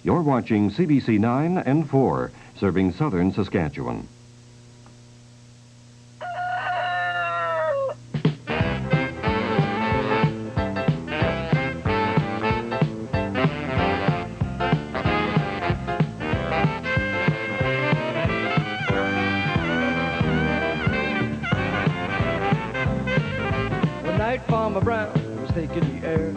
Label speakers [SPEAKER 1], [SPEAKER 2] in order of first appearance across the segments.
[SPEAKER 1] You're watching CBC 9 and 4, serving southern Saskatchewan.
[SPEAKER 2] Farmer Brown was taking the air.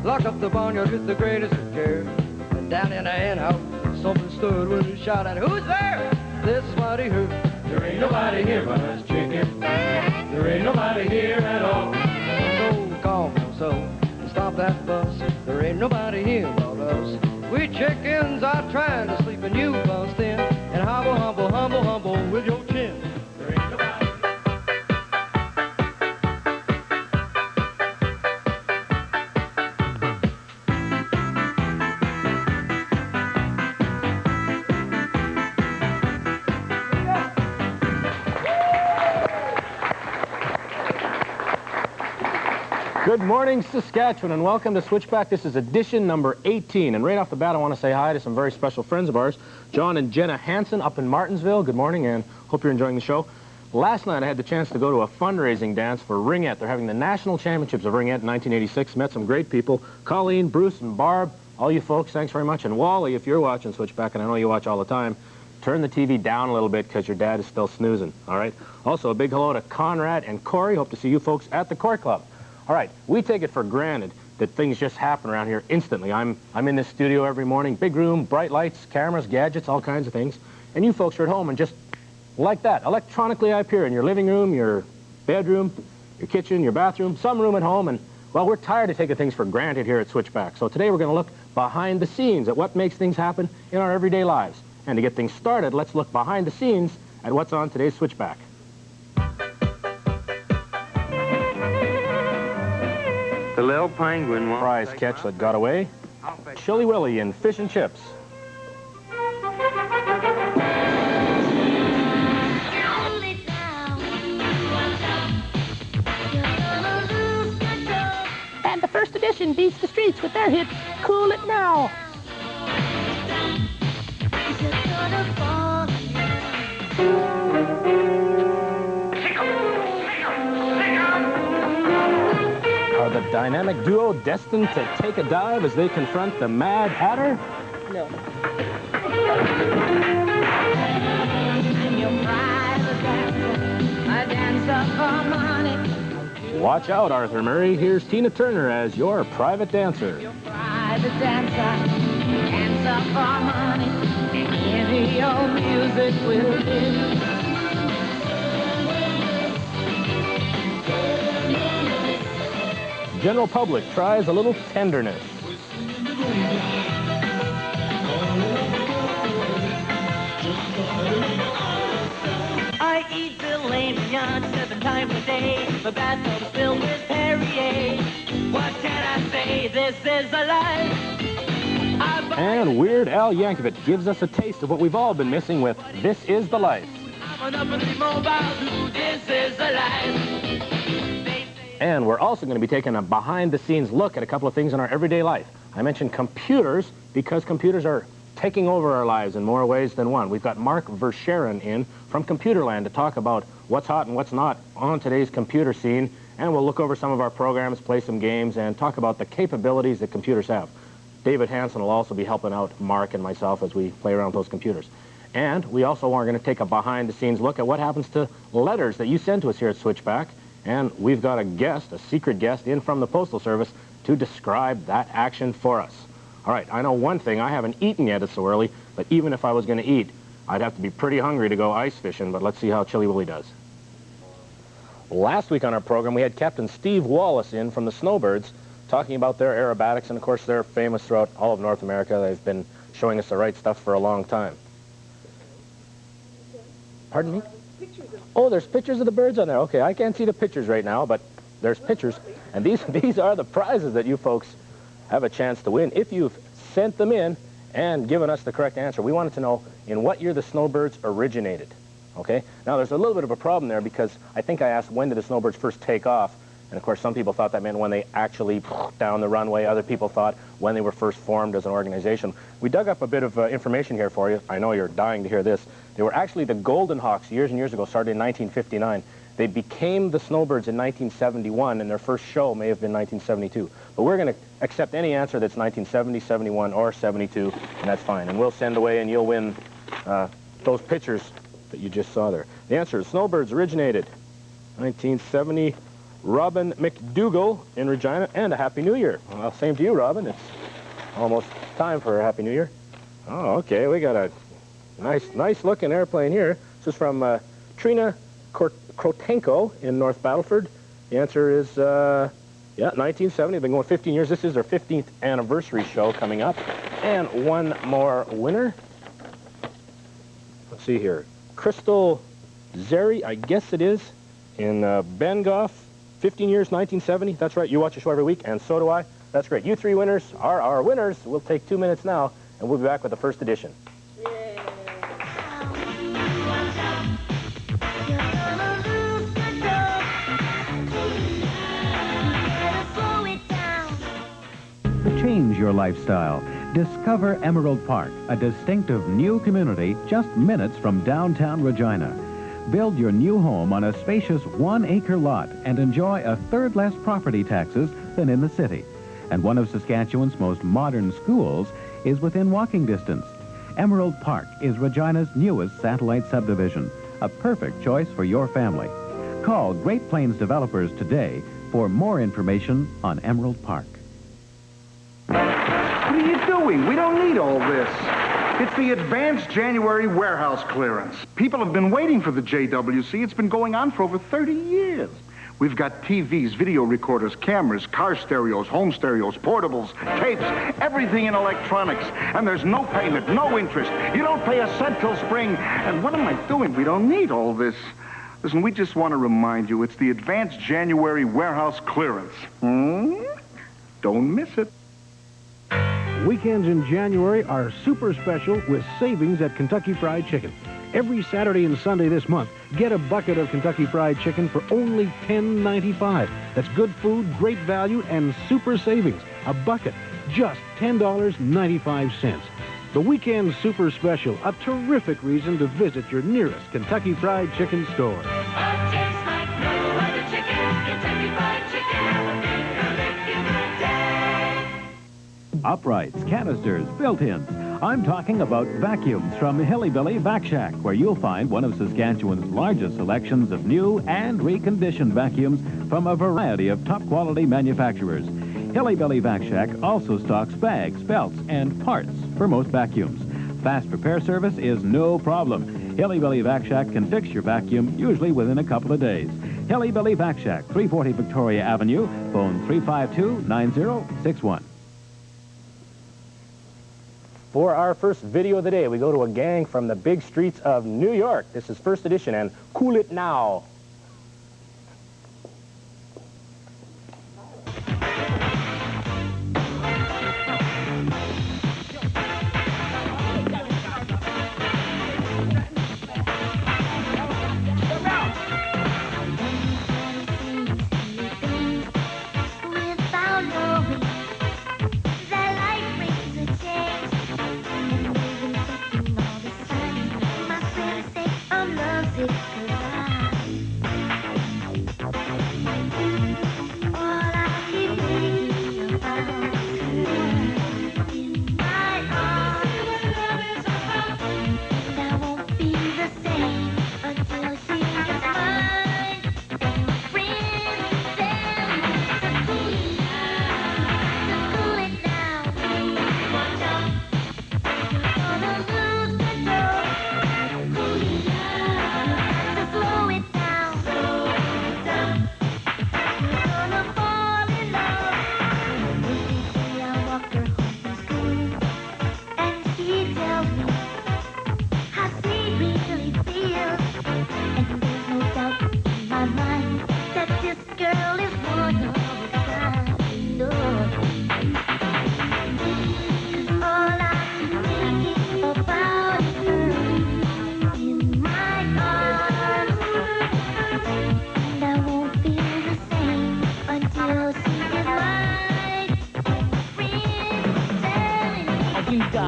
[SPEAKER 2] Lock up the barnyard with the greatest of care. And down in the hen house, something stood with a shout out, "Who's there?" This is what he heard. "There ain't nobody here but us chickens. There ain't nobody here at all. So calm yourself and stop that fuss. There ain't nobody here but us. We chickens are trying to sleep and you bust in. And humble, humble, humble, humble with your chin. There ain't nobody."
[SPEAKER 3] Good morning, Saskatchewan, and welcome to Switchback. This is edition number 18. And right off the bat, I want to say hi to some very special friends of ours, John and Jenna Hansen up in Martinsville. Good morning, and hope you're enjoying the show. Last night, I had the chance to go to a fundraising dance for Ringette. They're having the National Championships of Ringette in 1986. Met some great people. Colleen, Bruce, and Barb, all you folks, thanks very much. And Wally, if you're watching Switchback, and I know you watch all the time, turn the TV down a little bit because your dad is still snoozing, all right? Also, a big hello to Conrad and Corey. Hope to see you folks at the Court Club. All right, we take it for granted that things just happen around here instantly. I'm in this studio every morning, big room, bright lights, cameras, gadgets, all kinds of things. And you folks are at home and just like that, electronically I appear in your living room, your bedroom, your kitchen, your bathroom, some room at home. And, well, we're tired of taking things for granted here at Switchback. So today we're going to look behind the scenes at what makes things happen in our everyday lives. And to get things started, let's look behind the scenes at what's on today's Switchback.
[SPEAKER 4] The little penguin won't
[SPEAKER 3] Prize catch that got away. Chili Willy and fish and chips.
[SPEAKER 5] And the first edition beats the streets with their hit, Cool It Now.
[SPEAKER 3] Are the dynamic duo destined to take a dive as they confront the Mad Hatter?
[SPEAKER 5] No.
[SPEAKER 3] Watch out, Arthur Murray. Here's Tina Turner as your private dancer.
[SPEAKER 5] Your private dancer, dancer for money, and any old music will do.
[SPEAKER 3] General public tries a little tenderness.
[SPEAKER 6] I eat filet mignon 7 times a day. My bathtub is filled with Perrier. What can I say? This is a life.
[SPEAKER 3] And Weird Al Yankovic gives us a taste of what we've all been missing with This Is the Life.
[SPEAKER 6] I'm on up in the mobile. This is a life.
[SPEAKER 3] And we're also going to be taking a behind-the-scenes look at a couple of things in our everyday life. I mentioned computers because computers are taking over our lives in more ways than one. We've got Mark Verscheren in from Computerland to talk about what's hot and what's not on today's computer scene. And we'll look over some of our programs, play some games, and talk about the capabilities that computers have. David Hansen will also be helping out Mark and myself as we play around with those computers. And we also are going to take a behind-the-scenes look at what happens to letters that you send to us here at Switchback. And we've got a guest, a secret guest, in from the Postal Service to describe that action for us. All right, I know one thing. I haven't eaten yet. It's so early. But even if I was going to eat, I'd have to be pretty hungry to go ice fishing. But let's see how Chili Willy does. Last week on our program, we had Captain Steve Wallace in from the Snowbirds talking about their aerobatics. And, of course, they're famous throughout all of North America. They've been showing us the right stuff for a long time. Pardon me? Oh, there's pictures of the birds on there. Okay, I can't see the pictures right now, but there's pictures. And these are the prizes that you folks have a chance to win if you've sent them in and given us the correct answer. We wanted to know in what year the Snowbirds originated. Okay? Now, there's a little bit of a problem there because I think I asked when did the Snowbirds first take off, And of course, some people thought that meant when they actually down the runway. Other people thought when they were first formed as an organization. We dug up a bit of information here for you. I know you're dying to hear this. They were actually the Golden Hawks years and years ago, started in 1959. They became the Snowbirds in 1971, and their first show may have been 1972. But we're going to accept any answer that's 1970, 71, or 72, and that's fine. And we'll send away, and you'll win those pictures that you just saw there. The answer is Snowbirds originated 1970. Robin McDougall in Regina, and a Happy New Year. Well, same to you, Robin. It's almost time for a Happy New Year. Oh, okay. We got a nice-looking airplane here. This is from Trina Krotenko in North Battleford. The answer is, yeah, 1970. They've been going 15 years. This is their 15th anniversary show coming up. And one more winner. Let's see here. Crystal Zeri, I guess it is, in Bengoff. 15 years, 1970. That's right. You watch the show every week, and so do I. That's great. You three winners are our winners. We'll take 2 minutes now, and we'll be back with the first edition.
[SPEAKER 7] Change your lifestyle. Discover Emerald Park, a distinctive new community just minutes from downtown Regina. Build your new home on a spacious 1-acre lot and enjoy a third less property taxes than in the city. And one of Saskatchewan's most modern schools is within walking distance. Emerald Park is Regina's newest satellite subdivision, a perfect choice for your family. Call Great Plains Developers today for more information on Emerald Park.
[SPEAKER 8] What are you doing? We don't need all this. It's the advanced January warehouse clearance. People have been waiting for the JWC. It's been going on for over 30 years. We've got TVs, video recorders, cameras, car stereos, home stereos, portables, tapes, everything in electronics. And there's no payment, no interest. You don't pay a cent till spring. And what am I doing? We don't need all this. Listen, we just want to remind you, it's the advanced January warehouse clearance. Don't miss it.
[SPEAKER 9] Weekends in January are super special with savings at Kentucky Fried Chicken. Every Saturday and Sunday this month, get a bucket of Kentucky Fried Chicken for only $10.95. That's good food, great value, and super savings. A bucket, just $10.95. The Weekend Super Special, a terrific reason to visit your nearest Kentucky Fried Chicken store.
[SPEAKER 7] Uprights, canisters, built-ins. I'm talking about vacuums from Hilly Billy Vac Shack, where you'll find one of Saskatchewan's largest selections of new and reconditioned vacuums from a variety of top-quality manufacturers. Hilly Billy Vac Shack also stocks bags, belts, and parts for most vacuums. Fast repair service is no problem. Hilly Billy Vac Shack can fix your vacuum usually within a couple of days. Hilly Billy Vac Shack, 340 Victoria Avenue, phone 352-9061.
[SPEAKER 3] For our first video of the day, we go to a gang from the big streets of New York. This is First Edition and Cool It Now.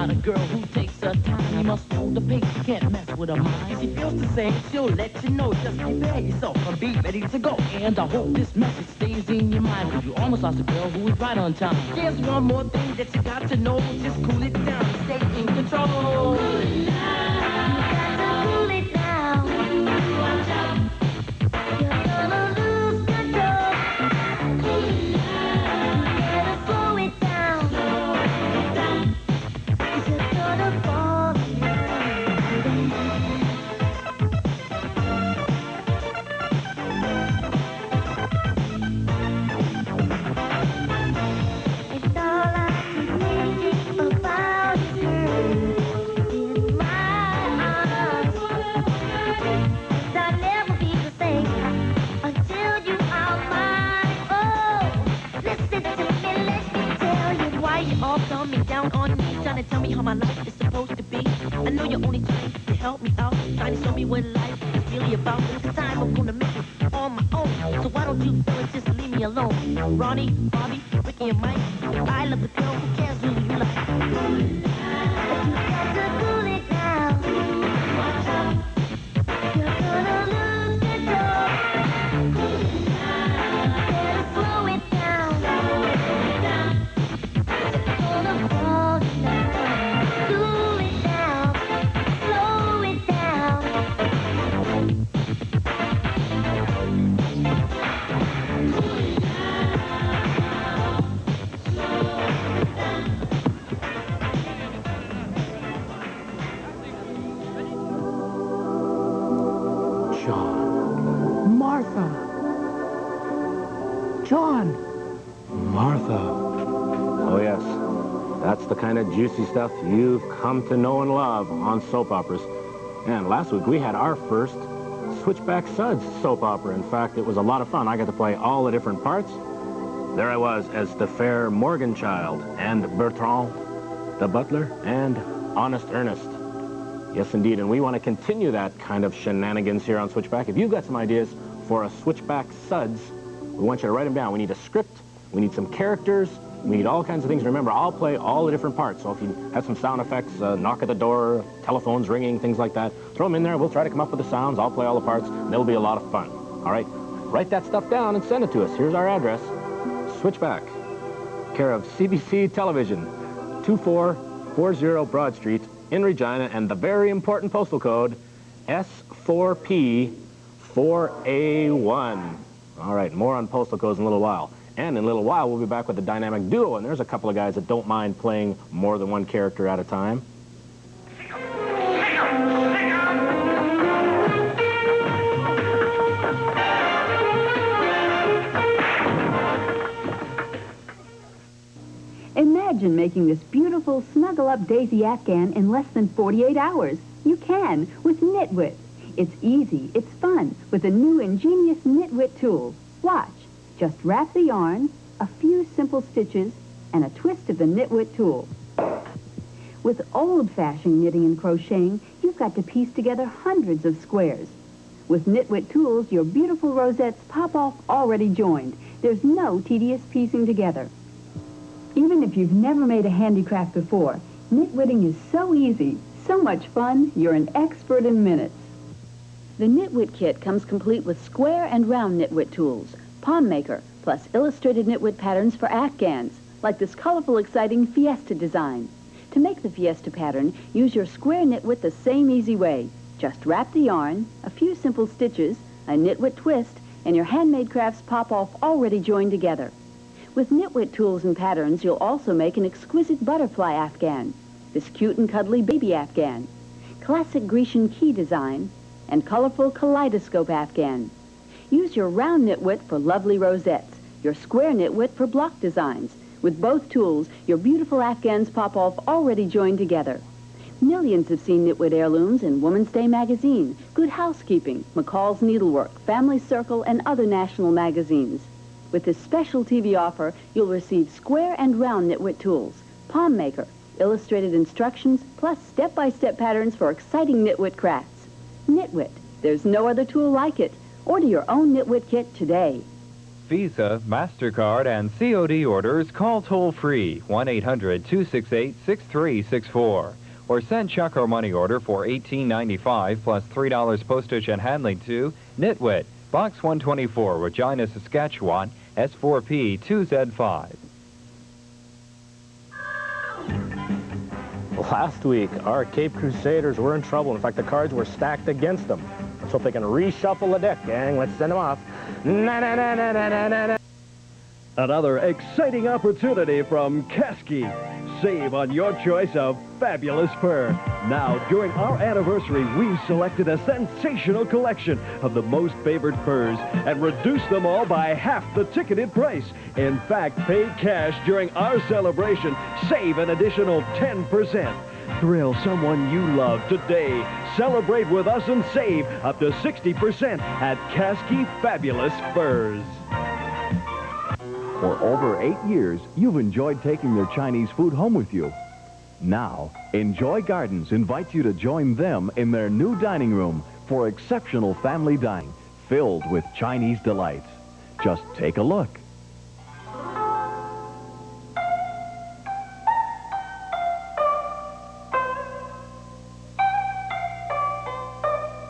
[SPEAKER 6] got a girl who takes her time. You must hold the pace, you can't mess with her mind. She feels the same, she'll let you know. Just prepare yourself and be ready to go. And I hope this message stays in your mind, cause you almost lost a girl who was right on time. There's one more thing that you got to know. Just cool it down, stay in control. Cool it down. Cool it down. Watch out. You're gonna lose control. Cool it down. Better slow it down. Slow it down. 'Cause you're gonna fall in It's all I can think about is her in my arms. 'Cause I'll never be the same until you are mine. Oh, listen to me, let me tell you why you all coming down on me, trying to tell me how my life is supposed to be. I know you're only trying to help me out, trying to show me what life is really about. This time I'm gonna make it on my own. So why don't you fellas just leave me alone? Ronnie, Bobby, Ricky, and Mike. I love the girl, who cares who you like? Cool it down. But you got to cool it down. Watch out. You're gonna lose control. Cool it down. Better slow it down. Slow it down. You're gonna fall in love. Cool it down. Slow it down.
[SPEAKER 3] John. Martha. John. Martha. Oh, yes. That's the kind of juicy stuff you've come to know and love on soap operas. And last week we had our first Switchback Suds soap opera. In fact, it was a lot of fun. I got to play all the different parts. There I was as the fair Morgan child and Bertrand, the butler, and Honest Ernest. Yes, indeed, and we want to continue that kind of shenanigans here on Switchback. If you've got some ideas for a Switchback Suds, we want you to write them down. We need a script, we need some characters, we need all kinds of things. Remember, I'll play all the different parts, so if you have some sound effects, knock at the door, telephones ringing, things like that, throw them in there. We'll try to come up with the sounds. I'll play all the parts, and it'll be a lot of fun. All right? Write that stuff down and send it to us. Here's our address. Switchback, care of CBC Television, 2440 Broad Street in Regina, and the very important postal code, S4P4A1. All right, more on postal codes in a little while. And in a little while, we'll be back with the dynamic duo, and there's a couple of guys that don't mind playing more than one character at a time.
[SPEAKER 10] Imagine making this beautiful snuggle-up daisy afghan in less than 48 hours. You can with Knitwit. It's easy, it's fun, with the new ingenious Knitwit tools. Watch. Just wrap the yarn, a few simple stitches, and a twist of the Knitwit tool. With old-fashioned knitting and crocheting, you've got to piece together hundreds of squares. With Knitwit tools, your beautiful rosettes pop off already joined. There's no tedious piecing together. Even if you've never made a handicraft before, knitwitting is so easy, so much fun, you're an expert in minutes. The Knitwit kit comes complete with square and round knitwit tools, palm maker, plus illustrated knitwit patterns for afghans, like this colorful, exciting Fiesta design. To make the Fiesta pattern, use your square knitwit the same easy way. Just wrap the yarn, a few simple stitches, a knitwit twist, and your handmade crafts pop off already joined together. With Knitwit tools and patterns, you'll also make an exquisite butterfly afghan, this cute and cuddly baby afghan, classic Grecian key design, and colorful kaleidoscope afghan. Use your round knitwit for lovely rosettes, your square knitwit for block designs. With both tools, your beautiful afghans pop off already joined together. Millions have seen knitwit heirlooms in Woman's Day magazine, Good Housekeeping, McCall's Needlework, Family Circle, and other national magazines. With this special TV offer, you'll receive square and round knitwit tools, palm maker, illustrated instructions, plus step-by-step patterns for exciting knitwit crafts. Knitwit, there's no other tool like it. Order your own knitwit kit today.
[SPEAKER 11] Visa, MasterCard, and COD orders, call toll-free 1-800-268-6364. Or send check or money order for $18.95 plus $3 postage and handling to Nitwit, Box 124, Regina, Saskatchewan, S4P 2Z5.
[SPEAKER 3] Last week, our Cape Crusaders were in trouble. In fact, the cards were stacked against them. Let's hope they can reshuffle the deck, gang. Let's send them off.
[SPEAKER 12] Another exciting opportunity from Kasky. Save on your choice of fabulous fur. Now, during our anniversary, we've selected a sensational collection of the most favored furs and reduced them all by half the ticketed price. In fact, pay cash during our celebration. Save an additional 10%. Thrill someone you love today. Celebrate with us and save up to 60% at Kasky Fabulous Furs.
[SPEAKER 7] For over 8 years, you've enjoyed taking their Chinese food home with you. Now, Enjoy Gardens invites you to join them in their new dining room for exceptional family dining filled with Chinese delights. Just take a look.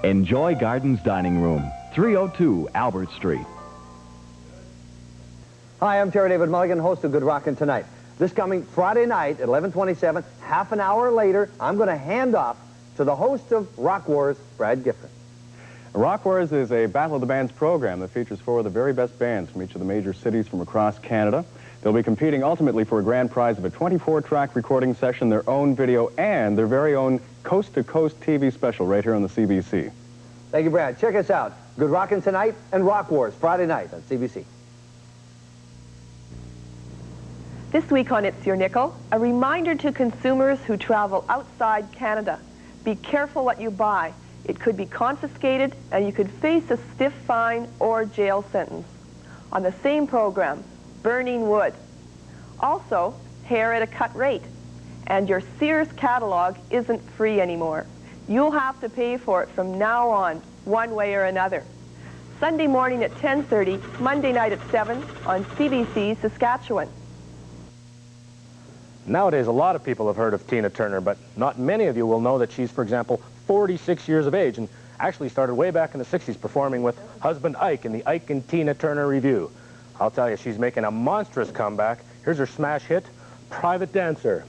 [SPEAKER 7] Enjoy Gardens Dining Room, 302 Albert Street.
[SPEAKER 13] Hi, I'm Terry David Mulligan, host of Good Rockin' Tonight. This coming Friday night at 11:27, half an hour later, I'm going to hand off to the host of Rock Wars, Brad Gifford.
[SPEAKER 14] Rock Wars is a Battle of the Bands program that features 4 of the very best bands from each of the major cities from across Canada. They'll be competing ultimately for a grand prize of a 24-track recording session, their own video, and their very own coast-to-coast TV special right here on the CBC.
[SPEAKER 13] Thank you, Brad. Check us out. Good Rockin' Tonight and Rock Wars, Friday night on CBC.
[SPEAKER 15] This week on It's Your Nickel, a reminder to consumers who travel outside Canada. Be careful what you buy. It could be confiscated and you could face a stiff fine or jail sentence. On the same program, burning wood. Also, hair at a cut rate. And your Sears catalog isn't free anymore. You'll have to pay for it from now on, one way or another. Sunday morning at 10:30, Monday night at 7 on CBC Saskatchewan.
[SPEAKER 3] Nowadays, a lot of people have heard of Tina Turner, but not many of you will know that she's, for example, 46 years of age and actually started way back in the 60s performing with husband Ike in the Ike and Tina Turner Revue. I'll tell you, she's making a monstrous comeback. Here's her smash hit, Private Dancer.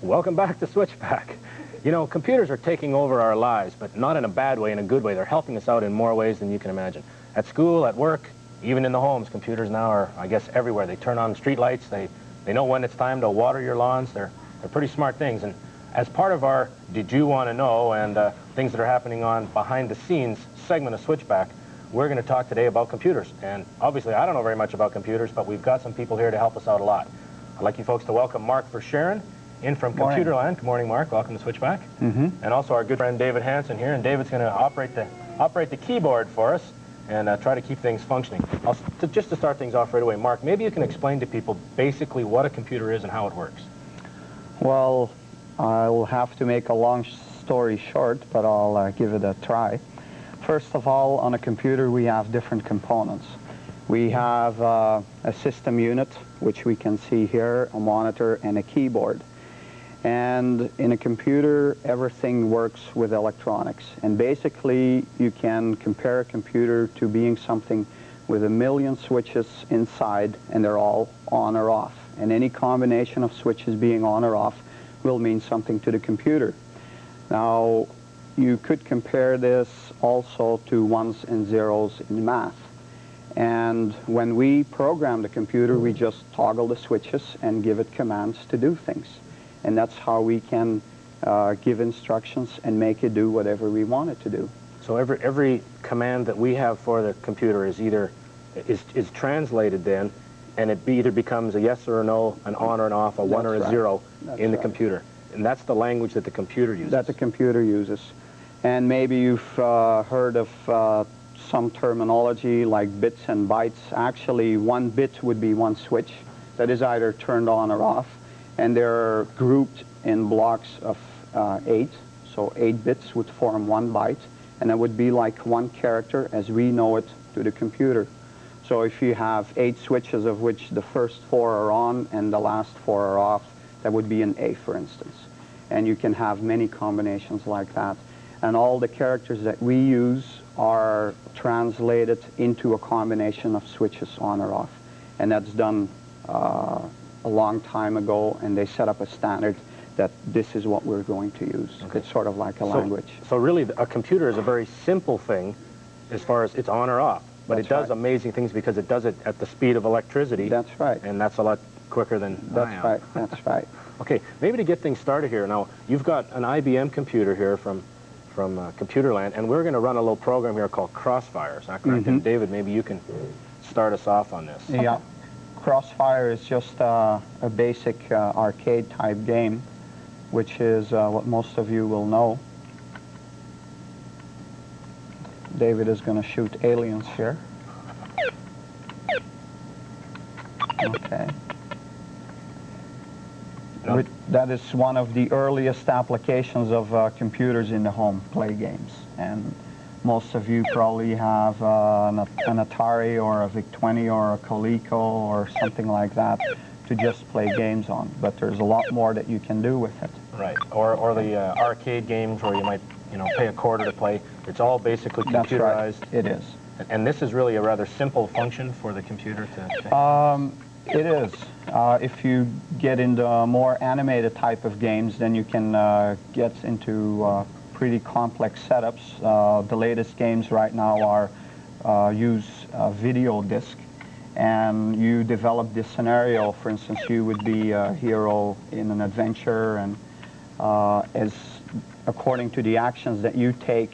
[SPEAKER 3] Welcome back to Switchback. You know, computers are taking over our lives, but not in a bad way, in a good way. They're helping us out in more ways than you can imagine. At school, at work, even in the homes, computers now are, I guess, everywhere. They turn on street lights. They know when it's time to water your lawns. They're pretty smart things. And as part of our Did You Want to Know and things that are happening on behind the scenes segment of Switchback, we're going to talk today about computers. And obviously, I don't know very much about computers, but we've got some people here to help us out a lot. I'd like you folks to welcome Mark Verschaeren in from Computerland. Good morning, Mark. Welcome to Switchback. And also our good friend David Hansen here. And David's going to operate the keyboard for us and try to keep things functioning. Just to start things off right away, Mark, maybe you can explain to people basically what a computer is and how it works.
[SPEAKER 16] Well, I'll have to make a long story short, but I'll give it a try. First of all, on a computer, we have different components. We have a system unit, which we can see here, a monitor, and a keyboard. And in a computer, everything works with electronics. And basically, you can compare a computer to being something with 1 million switches inside, and they're all on or off. And any combination of switches being on or off will mean something to the computer. Now, you could compare this also to ones and zeros in math. And when we program the computer, we just toggle the switches and give it commands to do things. And that's how we can give instructions and make it do whatever we want it to do.
[SPEAKER 3] So every command that we have for the computer is either is translated then, and it either becomes a yes or a no, an on or an off, a one or a zero in the computer. And that's the language that the computer uses.
[SPEAKER 16] That the computer uses. And maybe you've heard of some terminology like bits and bytes. Actually, 1 bit would be 1 switch that is either turned on or off. And they're grouped in blocks of 8. So 8 bits would form 1 byte. and it would be like one character as we know it to the computer. So if you have 8 switches of which the first 4 are on and the last 4 are off, that would be an A, for instance. And you can have many combinations like that. And all the characters that we use are translated into a combination of switches on or off. And that's done a long time ago, and they set up a standard that this is what we're going to use. Okay. It's sort of like a language.
[SPEAKER 3] So really, a computer is a very simple thing as far as it's on or off. But it does amazing things because it does it at the speed of electricity.
[SPEAKER 16] That's right.
[SPEAKER 3] And that's a lot quicker than
[SPEAKER 16] That's right, that's right.
[SPEAKER 3] Okay, maybe to get things started here, now, you've got an IBM computer here from Computerland, and we're going to run a little program here called Crossfire, is that correct? And David, maybe you can start us off on this.
[SPEAKER 16] Yeah. Crossfire is just a basic arcade-type game, which is what most of you will know. David is going to shoot aliens here. Okay. That is one of the earliest applications of computers in the home, play games. And most of you probably have an Atari or a VIC-20 or a Coleco or something like that to just play games on. But there's a lot more that you can do with it.
[SPEAKER 3] Right, or the arcade games where you might, pay a quarter to play. It's all basically computerized.
[SPEAKER 16] That's right. It is.
[SPEAKER 3] And this is really a rather simple function for the computer to...
[SPEAKER 16] It is. If you get into more animated type of games, then you can get into pretty complex setups. The latest games right now use video disc, and you develop this scenario. For instance, you would be a hero in an adventure, and according to the actions that you take,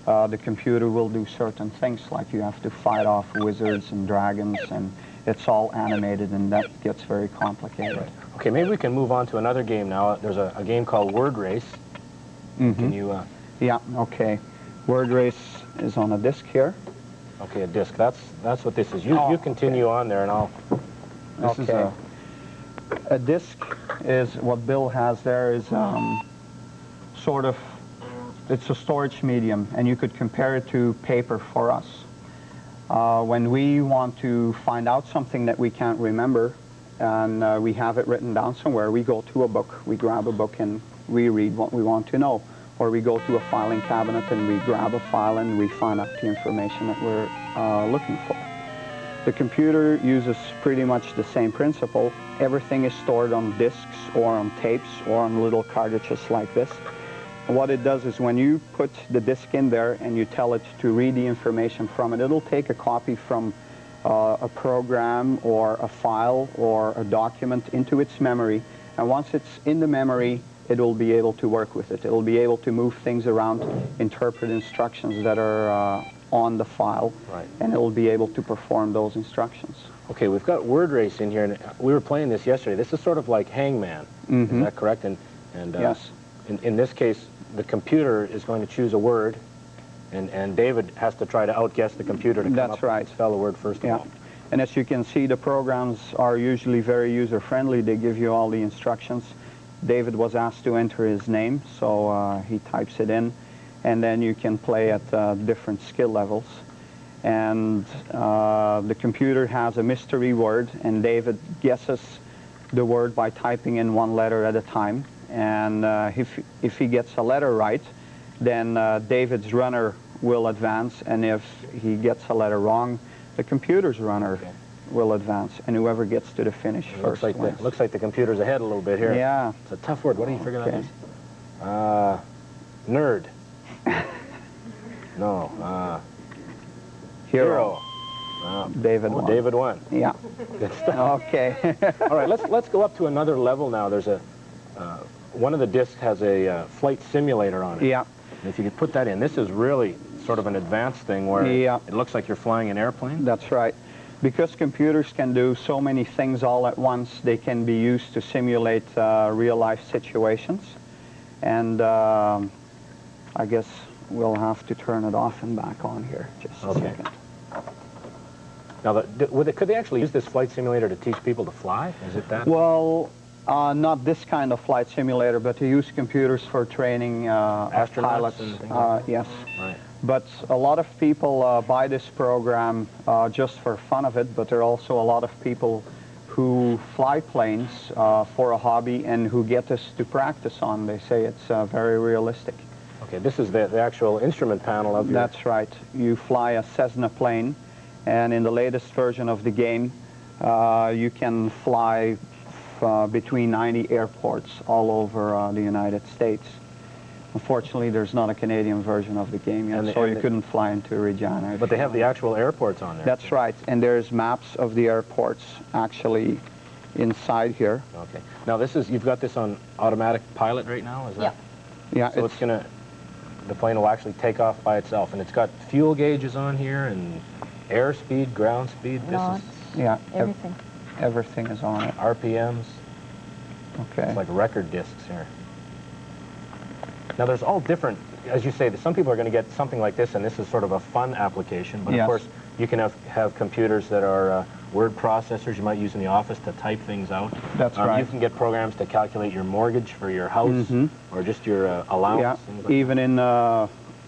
[SPEAKER 16] the computer will do certain things, like you have to fight off wizards and dragons, and it's all animated, and that gets very complicated.
[SPEAKER 3] Right. Okay, maybe we can move on to another game now. There's a game called Word Race. Can you...
[SPEAKER 16] Yeah, okay. Word Race is on a disc here.
[SPEAKER 3] Okay, a disc. That's what this is. You continue on there, and I'll... This is
[SPEAKER 16] a disc is what Bill has there is sort of... It's a storage medium, and you could compare it to paper for us. When we want to find out something that we can't remember, and we have it written down somewhere, we go to a book, we grab a book and we read what we want to know. Or we go to a filing cabinet and we grab a file and we find out the information that we're looking for. The computer uses pretty much the same principle. Everything is stored on disks or on tapes or on little cartridges like this. And what it does is when you put the disk in there and you tell it to read the information from it, it'll take a copy from a program or a file or a document into its memory. And once it's in the memory, it will be able to work with it. It will be able to move things around, interpret instructions that are on the file, and it will be able to perform those instructions.
[SPEAKER 3] Okay, we've got Word Race in here, and we were playing this yesterday. This is sort of like Hangman, is that correct? And
[SPEAKER 16] yes.
[SPEAKER 3] In this case, the computer is going to choose a word, and David has to try to outguess the computer to come up and spell the word first of all.
[SPEAKER 16] And as you can see, the programs are usually very user-friendly. They give you all the instructions. David was asked to enter his name, so he types it in, and then you can play at different skill levels. And the computer has a mystery word, and David guesses the word by typing in one letter at a time. And if he gets a letter right, then David's runner will advance, and if he gets a letter wrong, the computer's runner will advance, and whoever gets to the finish first wins.
[SPEAKER 3] Looks like the computer's ahead a little bit here.
[SPEAKER 16] Yeah.
[SPEAKER 3] It's a tough word. What do you figure that is? Nerd. No. Hero.
[SPEAKER 16] David won.
[SPEAKER 3] David won.
[SPEAKER 16] Yeah.
[SPEAKER 3] Good stuff.
[SPEAKER 16] Okay.
[SPEAKER 3] All right, let's go up to another level now. There's a one of the discs has a flight simulator on it.
[SPEAKER 16] Yeah.
[SPEAKER 3] And if you could put that in, this is really sort of an advanced thing where it looks like you're flying an airplane.
[SPEAKER 16] That's right. Because computers can do so many things all at once, they can be used to simulate real-life situations. And I guess we'll have to turn it off and back on here. Just a second.
[SPEAKER 3] Now, could they actually use this flight simulator to teach people to fly? Is it that?
[SPEAKER 16] Well, not this kind of flight simulator, but to use computers for training
[SPEAKER 3] astronauts
[SPEAKER 16] pilots.
[SPEAKER 3] And things like that?
[SPEAKER 16] Yes.
[SPEAKER 3] Right.
[SPEAKER 16] But a lot of people buy this program just for fun of it, but there are also a lot of people who fly planes for a hobby and who get this to practice on. They say it's very realistic.
[SPEAKER 3] Okay, this is the actual instrument panel of your...
[SPEAKER 16] That's right. You fly a Cessna plane, and in the latest version of the game, you can fly between 90 airports all over the United States. Unfortunately, there's not a Canadian version of the game yet, so you couldn't fly into Regina.
[SPEAKER 3] But they have the actual airports on there.
[SPEAKER 16] That's right, and there's maps of the airports actually inside here.
[SPEAKER 3] Okay. Now this is, you've got this on automatic pilot right now, is that?
[SPEAKER 16] Yeah.
[SPEAKER 3] So it's gonna, the plane will actually take off by itself, and it's got fuel gauges on here, and airspeed, ground speed.
[SPEAKER 16] Knots. Yeah. Everything. Everything is on it.
[SPEAKER 3] RPMs.
[SPEAKER 16] Okay.
[SPEAKER 3] It's like record discs here. Now there's all different, as you say, some people are going to get something like this, and this is sort of a fun application, but of course you can have computers that are word processors you might use in the office to type things out.
[SPEAKER 16] That's right.
[SPEAKER 3] You can get programs to calculate your mortgage for your house, or just your allowance.
[SPEAKER 16] Yeah,
[SPEAKER 3] Like
[SPEAKER 16] even in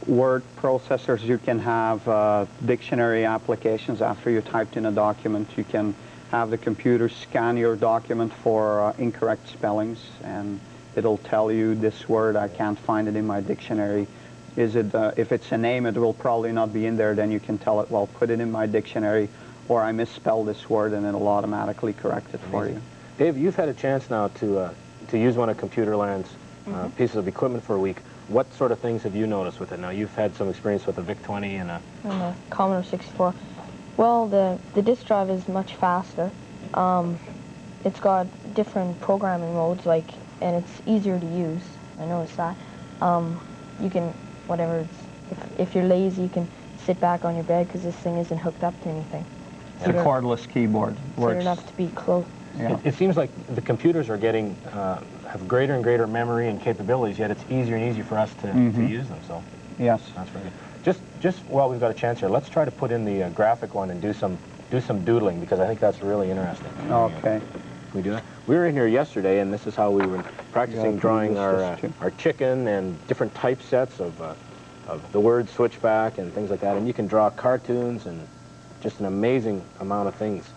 [SPEAKER 16] word processors you can have dictionary applications. After you typed in a document, you can have the computer scan your document for incorrect spellings, and it'll tell you this word, I can't find it in my dictionary. Is it, if it's a name, it will probably not be in there, then you can tell it, well, put it in my dictionary, or I misspelled this word, and it'll automatically correct it for you.
[SPEAKER 3] Dave, you've had a chance now to use one of Computerland's pieces of equipment for a week. What sort of things have you noticed with it? Now, you've had some experience with a VIC-20 and a
[SPEAKER 17] Commodore 64. Well, the disk drive is much faster. It's got different programming modes, and it's easier to use. I noticed that. You can, if you're lazy, you can sit back on your bed because this thing isn't hooked up to anything.
[SPEAKER 16] It's a cordless keyboard.
[SPEAKER 17] So you don't have to be close.
[SPEAKER 16] Yeah.
[SPEAKER 3] It seems like the computers are getting, have greater and greater memory and capabilities, yet it's easier and easier for us to use them, so.
[SPEAKER 16] Yes.
[SPEAKER 3] That's very good. Just while we've got a chance here, let's try to put in the graphic one and do some doodling, because I think that's really interesting.
[SPEAKER 16] Okay.
[SPEAKER 3] Can we do that? We were in here yesterday, and this is how we were practicing drawing our chicken and different typesets of the word switchback and things like that. And you can draw cartoons and just an amazing amount of things.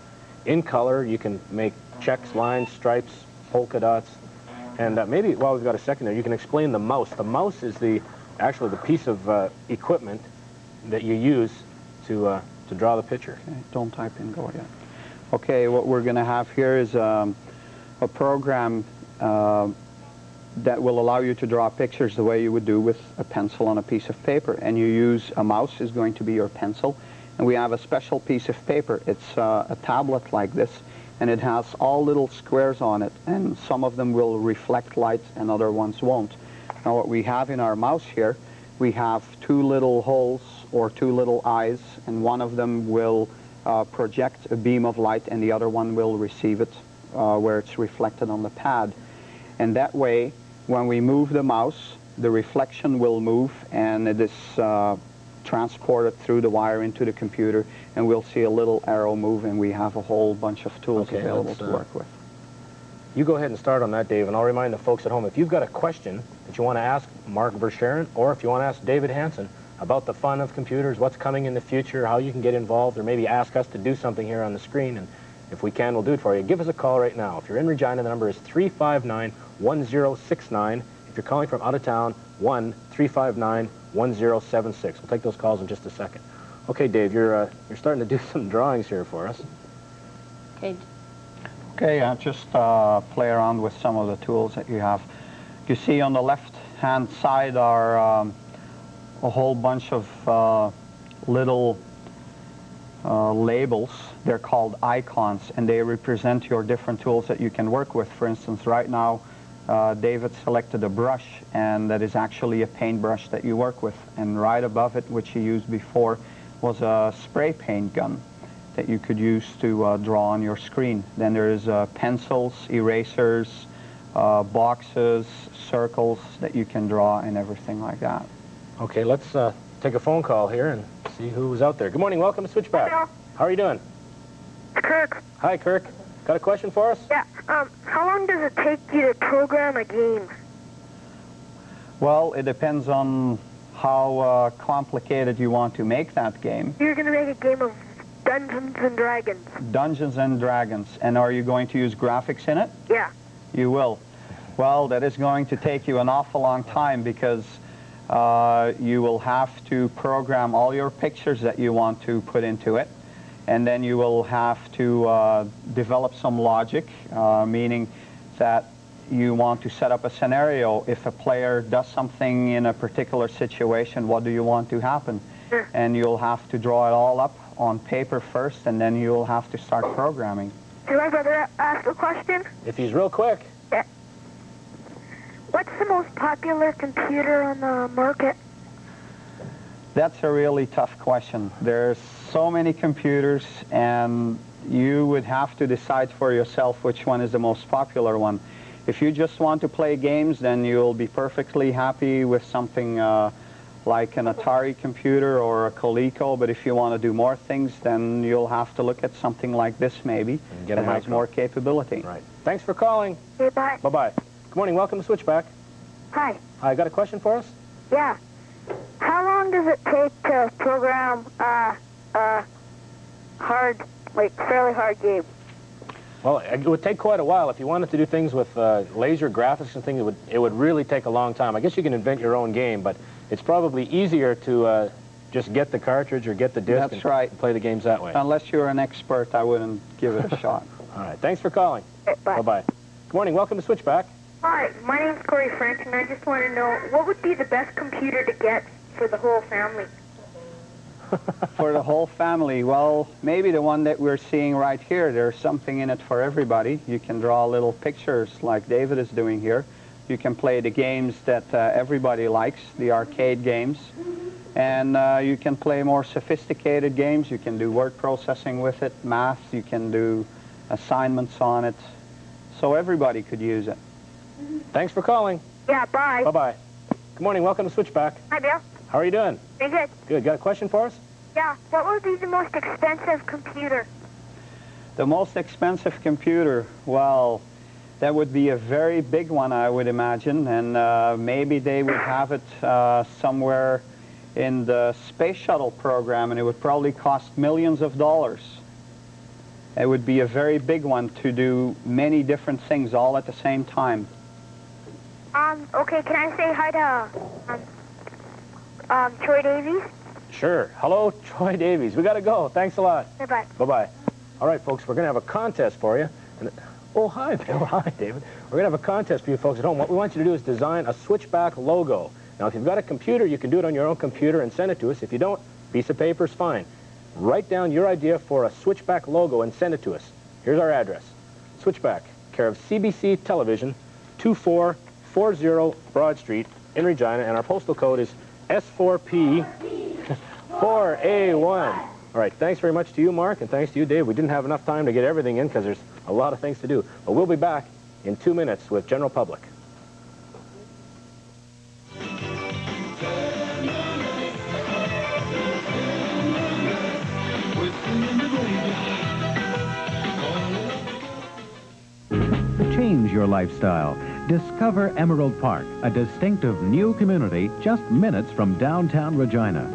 [SPEAKER 3] In color, you can make checks, lines, stripes, polka dots. And maybe while we've got a second there, you can explain the mouse. The mouse is actually the piece of equipment that you use to draw the picture.
[SPEAKER 16] Okay, don't type in go yet. Okay, what we're going to have here is a program that will allow you to draw pictures the way you would do with a pencil on a piece of paper. And you use a mouse is going to be your pencil. And we have a special piece of paper. It's a tablet like this, and it has all little squares on it, and some of them will reflect light and other ones won't. Now what we have in our mouse here, we have two little holes or two little eyes, and one of them will project a beam of light and the other one will receive it where it's reflected on the pad. And that way, when we move the mouse, the reflection will move and it is transported through the wire into the computer, and we'll see a little arrow move, and we have a whole bunch of tools available to work with.
[SPEAKER 3] You go ahead and start on that, Dave, and I'll remind the folks at home, if you've got a question that you want to ask Mark Verscharen, or if you want to ask David Hansen about the fun of computers, what's coming in the future, how you can get involved, or maybe ask us to do something here on the screen, and if we can, we'll do it for you. Give us a call right now. If you're in Regina, the number is 359-1069. If you're calling from out of town, 1-359-1076. We'll take those calls in just a second. Okay, Dave, you're starting to do some drawings here for us.
[SPEAKER 17] Okay.
[SPEAKER 16] Okay, just play around with some of the tools that you have. You see on the left-hand side are a whole bunch of little labels. They're called icons, and they represent your different tools that you can work with. For instance, right now, David selected a brush, and that is actually a paintbrush that you work with. And right above it, which he used before, was a spray paint gun that you could use to draw on your screen. Then there's pencils, erasers, boxes, circles that you can draw, and everything like that.
[SPEAKER 3] Okay, let's take a phone call here and see who's out there. Good morning, welcome to Switchback.
[SPEAKER 18] Hello.
[SPEAKER 3] How are you doing?
[SPEAKER 18] Kirk.
[SPEAKER 3] Hi, Kirk. Got a question for us?
[SPEAKER 18] Yeah. How long does it take you to program a game?
[SPEAKER 16] Well, it depends on how complicated you want to make that game.
[SPEAKER 18] You're going to make a game of Dungeons and Dragons.
[SPEAKER 16] Dungeons and Dragons. And are you going to use graphics in it?
[SPEAKER 18] Yeah.
[SPEAKER 16] You will. Well, that is going to take you an awful long time because you will have to program all your pictures that you want to put into it. And then you will have to develop some logic, meaning that you want to set up a scenario. If a player does something in a particular situation, what do you want to happen?
[SPEAKER 18] Sure.
[SPEAKER 16] And you'll have to draw it all up on paper first, and then you'll have to start programming.
[SPEAKER 18] Can my brother ask a question?
[SPEAKER 3] If he's real quick.
[SPEAKER 18] Yeah. What's the most popular computer on the market?
[SPEAKER 16] That's a really tough question. There's so many computers, and you would have to decide for yourself which one is the most popular one. If you just want to play games, then you'll be perfectly happy with something like an Atari computer or a Coleco, but if you want to do more things, then you'll have to look at something like this maybe that has more capability.
[SPEAKER 3] Right. Thanks for calling.
[SPEAKER 18] Okay, bye.
[SPEAKER 3] Bye-bye. Good morning. Welcome to Switchback.
[SPEAKER 18] Hi.
[SPEAKER 3] Hi, got a question for us?
[SPEAKER 18] Yeah. How long does it take to program hard, like fairly hard game?
[SPEAKER 3] Well, it would take quite a while. If you wanted to do things with laser graphics and things, it would really take a long time. I guess you can invent your own game, but it's probably easier to just get the cartridge or get the disc and play the games that way.
[SPEAKER 16] Unless you're an expert, I wouldn't give it a shot.
[SPEAKER 3] All right. Thanks for calling.
[SPEAKER 18] Bye.
[SPEAKER 3] Bye-bye. Good morning. Welcome to Switchback.
[SPEAKER 18] Hi, my name's Corey French, and I just want to know what would be the best computer to get for the whole family?
[SPEAKER 16] For the whole family, well, maybe the one that we're seeing right here. There's something in it for everybody. You can draw little pictures like David is doing here. You can play the games that everybody likes, the arcade games. And you can play more sophisticated games. You can do word processing with it, math. You can do assignments on it. So everybody could use it.
[SPEAKER 3] Thanks for calling.
[SPEAKER 18] Yeah, bye.
[SPEAKER 3] Bye-bye. Good morning. Welcome to Switchback.
[SPEAKER 18] Hi, Bill.
[SPEAKER 3] How are you doing?
[SPEAKER 18] Very good.
[SPEAKER 3] Good. Got a question for us?
[SPEAKER 18] Yeah, what would be the most expensive computer?
[SPEAKER 16] The most expensive computer, well, that would be a very big one, I would imagine, and maybe they would have it somewhere in the space shuttle program, and it would probably cost millions of dollars. It would be a very big one to do many different things all at the same time.
[SPEAKER 18] Okay, can I say hi to Troy Davies?
[SPEAKER 3] Sure. Hello, Troy Davies. We got to go. Thanks a lot.
[SPEAKER 18] Bye-bye.
[SPEAKER 3] Bye-bye. All right, folks, we're going to have a contest for you. And, oh, hi, Bill. Hi, David. We're going to have a contest for you folks at home. What we want you to do is design a Switchback logo. Now, if you've got a computer, you can do it on your own computer and send it to us. If you don't, piece of paper is fine. Write down your idea for a Switchback logo and send it to us. Here's our address. Switchback, care of CBC Television, 2440 Broad Street in Regina, and our postal code is S4P 4A1. All right, thanks very much to you, Mark, and thanks to you, Dave. We didn't have enough time to get everything in because there's a lot of things to do. But we'll be back in 2 minutes with General Public.
[SPEAKER 7] Change your lifestyle. Discover Emerald Park, a distinctive new community just minutes from downtown Regina.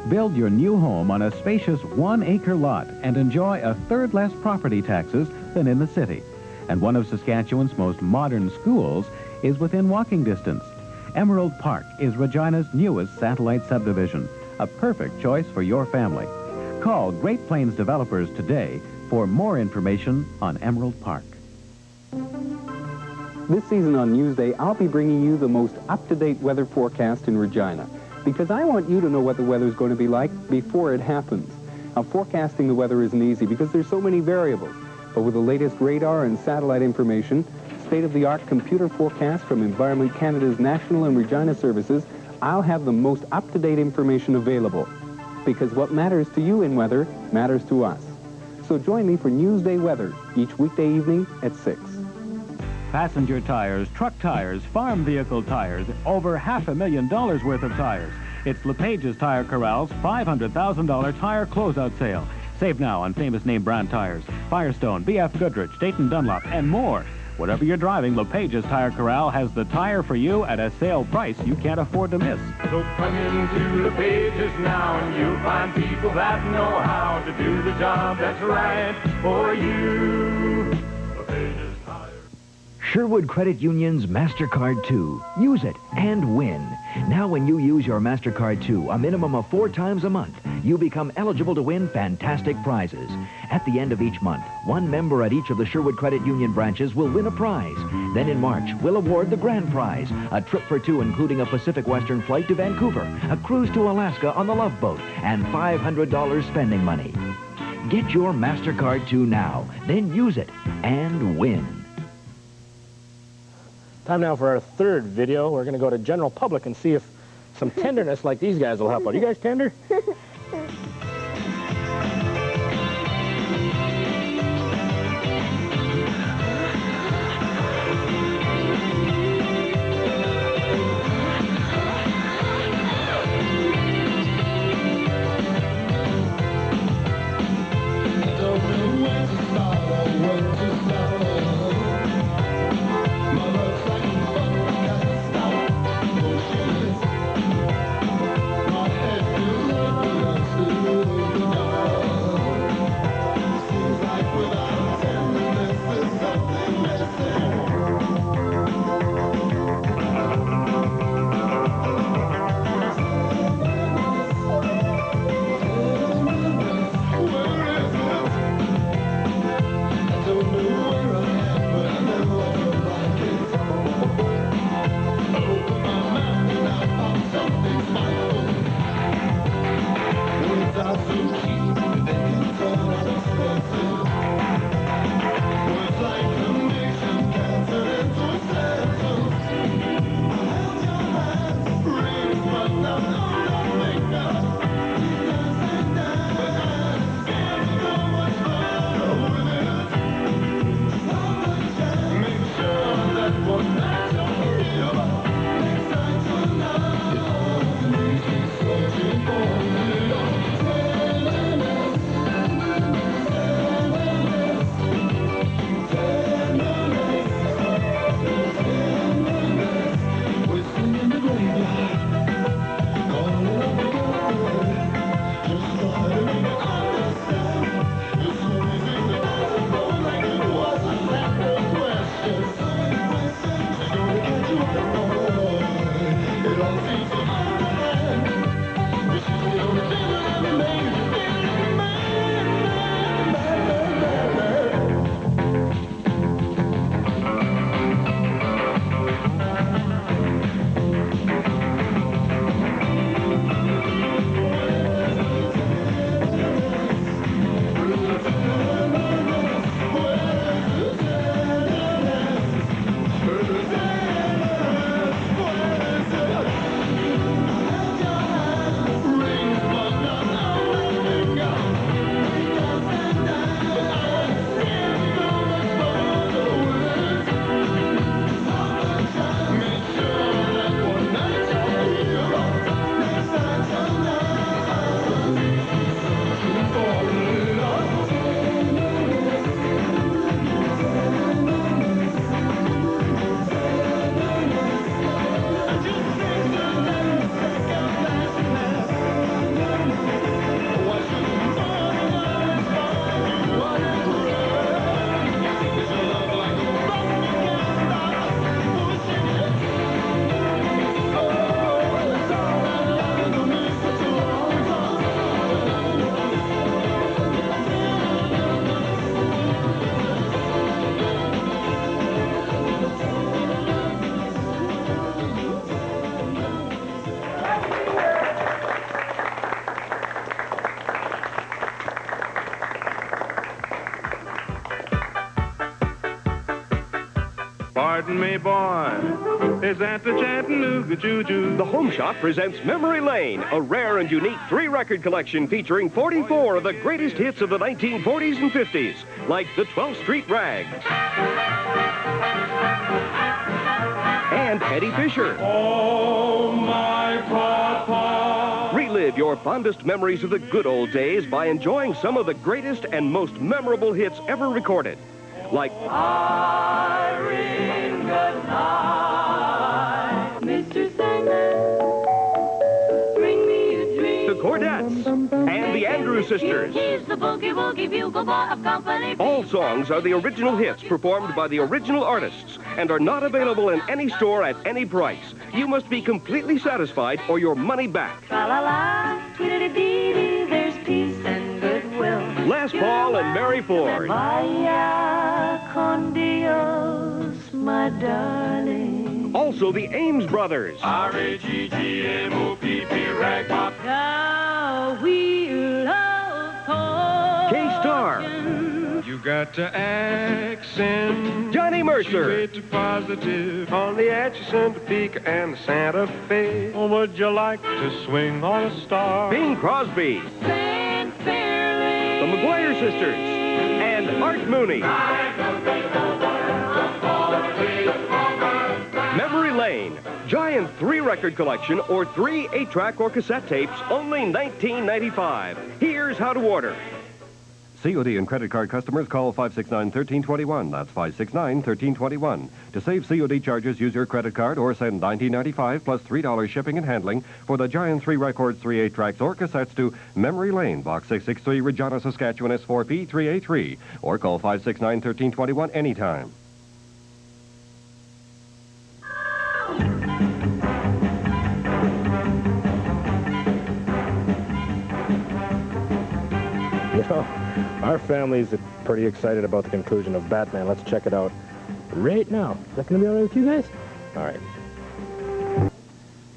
[SPEAKER 7] Build your new home on a spacious 1-acre lot and enjoy a third less property taxes than in the city. And one of Saskatchewan's most modern schools is within walking distance. Emerald Park is Regina's newest satellite subdivision, a perfect choice for your family. Call Great Plains Developers today for more information on Emerald Park.
[SPEAKER 19] This season on Newsday, I'll be bringing you the most up-to-date weather forecast in Regina, because I want you to know what the weather's going to be like before it happens. Now, forecasting the weather isn't easy because there's so many variables, but with the latest radar and satellite information, state-of-the-art computer forecast from Environment Canada's National and Regina services, I'll have the most up-to-date information available, because what matters to you in weather matters to us. So join me for Newsday Weather each weekday evening at 6.
[SPEAKER 7] Passenger tires, truck tires, farm vehicle tires, over $500,000 worth of tires. It's LePage's Tire Corral's $500,000 tire closeout sale. Save now on famous name brand tires, Firestone, BF Goodrich, Dayton Dunlop, and more. Whatever you're driving, LePage's Tire Corral has the tire for you at a sale price you can't afford to miss.
[SPEAKER 20] So come into LePage's now and you'll find people that know how to do the job that's right for you. LePage's Tire.
[SPEAKER 21] Sherwood Credit Union's MasterCard 2. Use it and win. Now when you use your MasterCard 2 a minimum of 4 times a month, you become eligible to win fantastic prizes. At the end of each month, one member at each of the Sherwood Credit Union branches will win a prize. Then in March, we'll award the grand prize, a trip for 2 including a Pacific Western flight to Vancouver, a cruise to Alaska on the Love Boat, and $500 spending money. Get your MasterCard 2 now, then use it and win.
[SPEAKER 3] Time now for our third video. We're going to go to general public and see if some tenderness like these guys will help out. You guys tender?
[SPEAKER 20] Pardon me, boy. Is that the Chattanooga Choo-Choo?
[SPEAKER 12] The Home Shop presents Memory Lane, a rare and unique 3-record collection featuring 44 of the greatest hits of the 1940s and 50s, like the 12th Street Rag and Eddie Fisher.
[SPEAKER 20] Oh, my papa.
[SPEAKER 12] Relive your fondest memories of the good old days by enjoying some of the greatest and most memorable hits ever recorded.
[SPEAKER 1] like
[SPEAKER 5] Irene, good night. Mr. Sandman, bring me a dream.
[SPEAKER 1] the Chordettes and the Andrews Sisters.
[SPEAKER 5] He's the boogie-woogie bugle boy of company.
[SPEAKER 1] All songs are the original hits performed by the original artists and are not available in any store at any price. You must be completely satisfied or your money back.
[SPEAKER 5] Tra-la-la, tweedity-dee-dee, there's peace and goodwill.
[SPEAKER 1] Les Paul and Mary Ford.
[SPEAKER 5] Vaya con Dios, my darling.
[SPEAKER 1] Also the Ames Brothers.
[SPEAKER 20] R-A-G-G-M-O-P-P, ragtop.
[SPEAKER 5] The wheel of fortune.
[SPEAKER 1] K-Star.
[SPEAKER 20] You got to accent.
[SPEAKER 1] Johnny Mercer.
[SPEAKER 20] You too positive on the Atchison, Topeka, and the Santa Fe. Or would you like to swing on a star?
[SPEAKER 1] Bing Crosby.
[SPEAKER 5] Sing fairly.
[SPEAKER 1] The McGuire Sisters. And Art Mooney. Memory Lane. Giant 3-record collection or 3 8-track or cassette tapes, only $19.95. Here's how to order. COD and credit card customers call 569-1321. That's 569-1321. To save COD charges, use your credit card or send $19.95 plus $3 shipping and handling for the Giant 3 records, 3 8-tracks or cassettes to Memory Lane, Box 663, Regina, Saskatchewan, S4P 383. Or call 569-1321 anytime.
[SPEAKER 3] You know, our family's pretty excited about the conclusion of Batman. Let's check it out right now. Is that going to be all right with you guys? All right.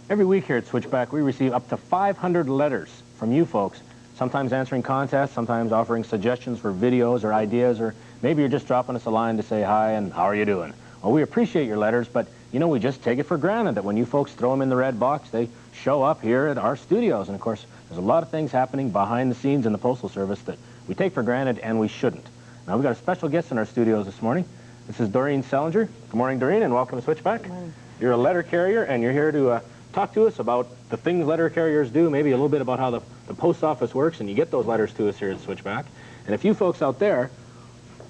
[SPEAKER 3] Every week here at Switchback, we receive up to 500 letters from you folks, sometimes answering contests, sometimes offering suggestions for videos or ideas, or maybe you're just dropping us a line to say hi and how are you doing. Well, we appreciate your letters, but, you know, we just take it for granted that when you folks throw them in the red box, they show up here at our studios. And, of course, there's a lot of things happening behind the scenes in the Postal Service that we take for granted and we shouldn't. Now, we've got a special guest in our studios this morning. This is Doreen Selinger. Good morning, Doreen, and welcome to Switchback. Good morning. You're a letter carrier, and you're here to talk to us about the things letter carriers do, maybe a little bit about how the post office works, and you get those letters to us here at Switchback. And if you folks out there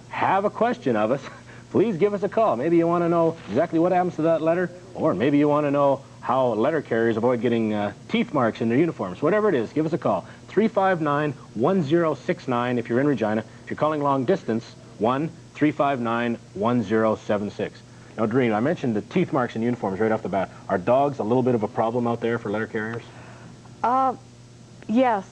[SPEAKER 3] have a question of us, please give us a call. Maybe you want to know exactly what happens to that letter, or maybe you want to know how letter carriers avoid getting teeth marks in their uniforms. Whatever it is, give us a call. 359-1069 if you're in Regina. If you're calling long distance, 1-359-1076. Now, Doreen, I mentioned the teeth marks in uniforms right off the bat. Are dogs a little bit of a problem out there for letter carriers?
[SPEAKER 22] Yes,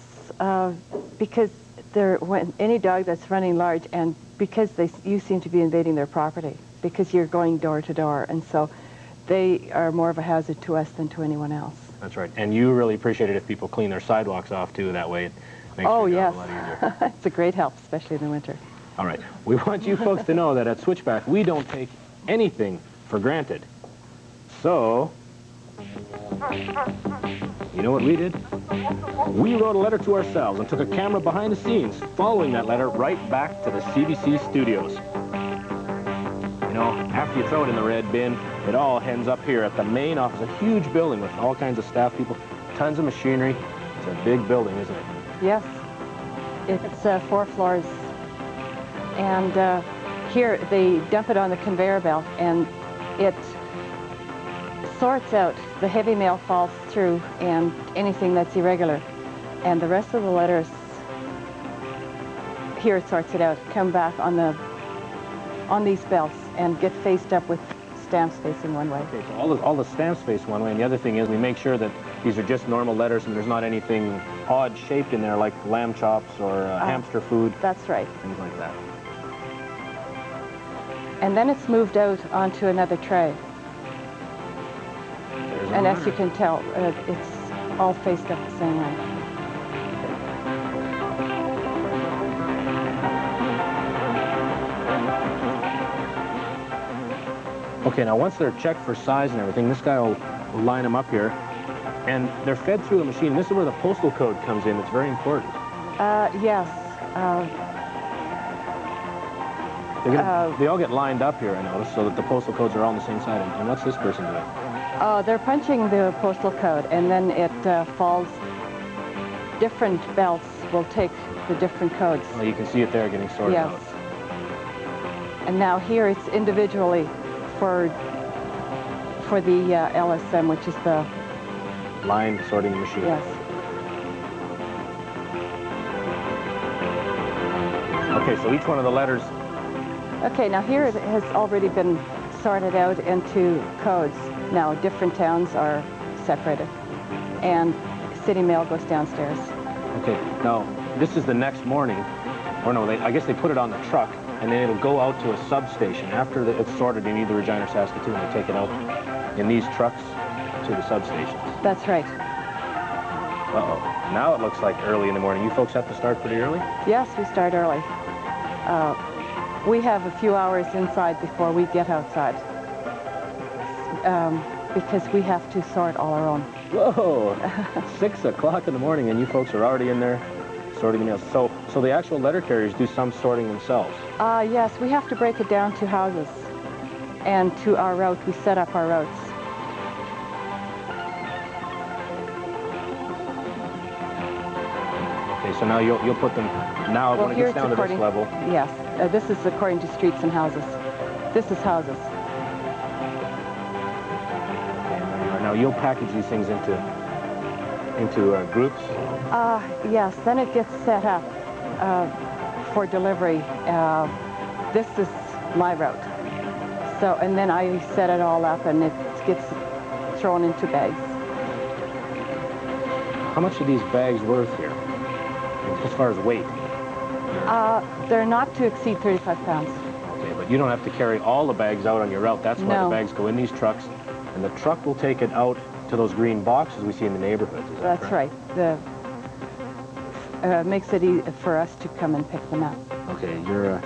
[SPEAKER 22] because when any dog that's running large, and because you seem to be invading their property, because you're going door to door, and so they are more of a hazard to us than to anyone else.
[SPEAKER 3] That's right. And you really appreciate it if people clean their sidewalks off, too. That way it makes your job a lot easier.
[SPEAKER 22] It's a great help, especially in the winter.
[SPEAKER 3] All right. We want you folks to know that at Switchback, we don't take anything for granted. So, you know what we did? We wrote a letter to ourselves and took a camera behind the scenes, following that letter right back to the CBC studios. You know, after you throw it in the red bin, it all ends up here at the main office, a huge building with all kinds of staff people, tons of machinery. It's a big building, isn't it?
[SPEAKER 22] Yes. It's 4 floors. And here they dump it on the conveyor belt, and it sorts out. The heavy mail falls through and anything that's irregular. And the rest of the letters, here it sorts it out, come back on these belts and get faced up with stamps facing one way.
[SPEAKER 3] Okay, so all the stamps face one way, and the other thing is we make sure that these are just normal letters and there's not anything odd shaped in there like lamb chops or hamster food.
[SPEAKER 22] That's right.
[SPEAKER 3] Things like that.
[SPEAKER 22] And then it's moved out onto another tray. And as you can tell, it's all faced up the same way.
[SPEAKER 3] Okay, now once they're checked for size and everything, this guy will line them up here, and they're fed through a machine. This is where the postal code comes in. It's very important.
[SPEAKER 22] Yes.
[SPEAKER 3] They all get lined up here, I notice, so that the postal codes are all on the same side. And what's this person doing?
[SPEAKER 22] They're punching the postal code, and then it falls. Different belts will take the different codes.
[SPEAKER 3] Well, you can see it there getting sorted out.
[SPEAKER 22] And now here it's individually for the LSM, which is the
[SPEAKER 3] line sorting machine.
[SPEAKER 22] Yes.
[SPEAKER 3] Okay, so each one of the letters.
[SPEAKER 22] Okay, now here it has already been sorted out into codes. Now different towns are separated, and City Mail goes downstairs.
[SPEAKER 3] Okay, now this is the next morning, or no, I guess they put it on the truck, and then it'll go out to a substation. After it's sorted in either Regina or Saskatoon, they take it out in these trucks to the substations.
[SPEAKER 22] That's right.
[SPEAKER 3] Uh-oh. Now it looks like early in the morning. You folks have to start pretty early?
[SPEAKER 22] Yes, we start early. We have a few hours inside before we get outside, because we have to sort all our own.
[SPEAKER 3] Whoa! 6 o'clock in the morning, and you folks are already in there sorting the mails. So the actual letter carriers do some sorting themselves?
[SPEAKER 22] Yes, we have to break it down to houses and to our route. We set up our routes.
[SPEAKER 3] Okay, so now you'll put them, now when it gets down to this level.
[SPEAKER 22] Yes, this is according to streets and houses. This is houses.
[SPEAKER 3] Okay, now you'll package these things into groups?
[SPEAKER 22] Yes, then it gets set up for delivery. This is my route. So, and then I set it all up and it gets thrown into bags.
[SPEAKER 3] How much are these bags worth here, as far as weight?
[SPEAKER 22] They're not to exceed 35 pounds.
[SPEAKER 3] Okay, but you don't have to carry all the bags out on your route. That's why the bags go in these trucks, and the truck will take it out to those green boxes we see in the neighborhoods. Is that
[SPEAKER 22] correct? That's right. Makes it easy for us to come and pick them up.
[SPEAKER 3] Okay, you're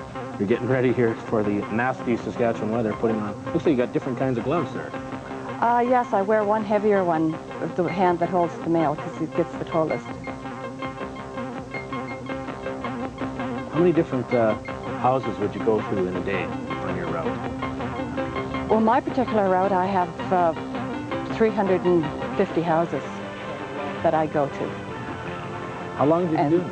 [SPEAKER 3] getting ready here for the nasty Saskatchewan weather. Putting on. Looks like you got different kinds of gloves there.
[SPEAKER 22] Yes, I wear one heavier one, the hand that holds the mail, because it gets the toll list.
[SPEAKER 3] How many different houses would you go through in a day on your route?
[SPEAKER 22] Well, my particular route, I have 350 houses that I go to.
[SPEAKER 3] How long did you do it?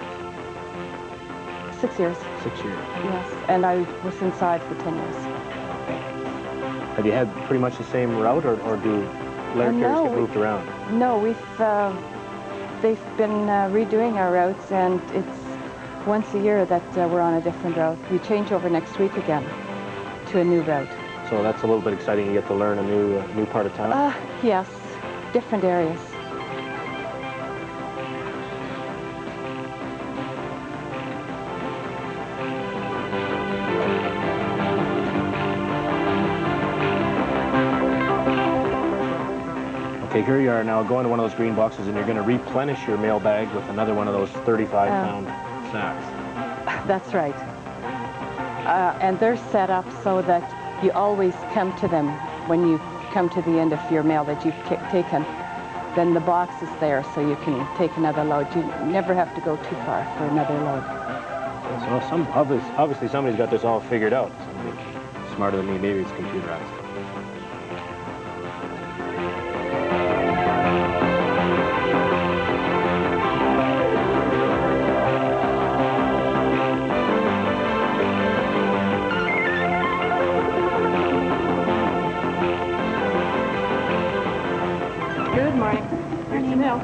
[SPEAKER 22] 6 years.
[SPEAKER 3] 6 years.
[SPEAKER 22] Yes, and I was inside for 10 years.
[SPEAKER 3] Have you had pretty much the same route, or do letter carriers get moved around?
[SPEAKER 22] No, they've been redoing our routes, and it's once a year that we're on a different route. We change over next week again to a new route.
[SPEAKER 3] So that's a little bit exciting. You get to learn a new part of town?
[SPEAKER 22] Yes, different areas.
[SPEAKER 3] Okay, here you are now going to one of those green boxes, and you're going to replenish your mail bag with another one of those 35-pound sacks.
[SPEAKER 22] That's right. And they're set up so that you always come to them when you come to the end of your mail that you've taken. Then the box is there so you can take another load. You never have to go too far for another load.
[SPEAKER 3] So obviously somebody's got this all figured out. Somebody smarter than me, maybe it's computerized.
[SPEAKER 22] Good morning. Here's your mail.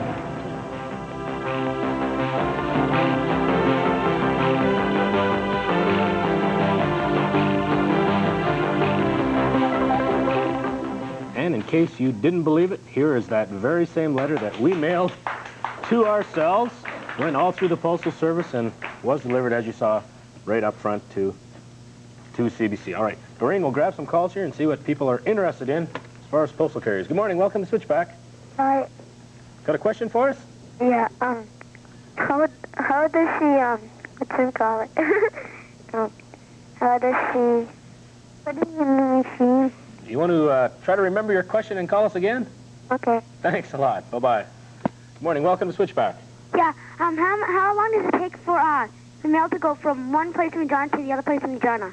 [SPEAKER 3] And in case you didn't believe it, here is that very same letter that we mailed to ourselves, went all through the Postal Service, and was delivered, as you saw, right up front to CBC. All right, Doreen, we'll grab some calls here and see what people are interested in as far as postal carriers. Good morning, welcome to Switchback.
[SPEAKER 18] Hi.
[SPEAKER 3] Got a question for us?
[SPEAKER 18] Yeah, how does she, what's it called? How does she, what do you mean?
[SPEAKER 3] You want to try to remember your question and call us again?
[SPEAKER 18] Okay.
[SPEAKER 3] Thanks a lot. Bye-bye. Good morning. Welcome to Switchback.
[SPEAKER 18] Yeah, how long does it take for, the mail to go from one place in Regina to the other place in Regina?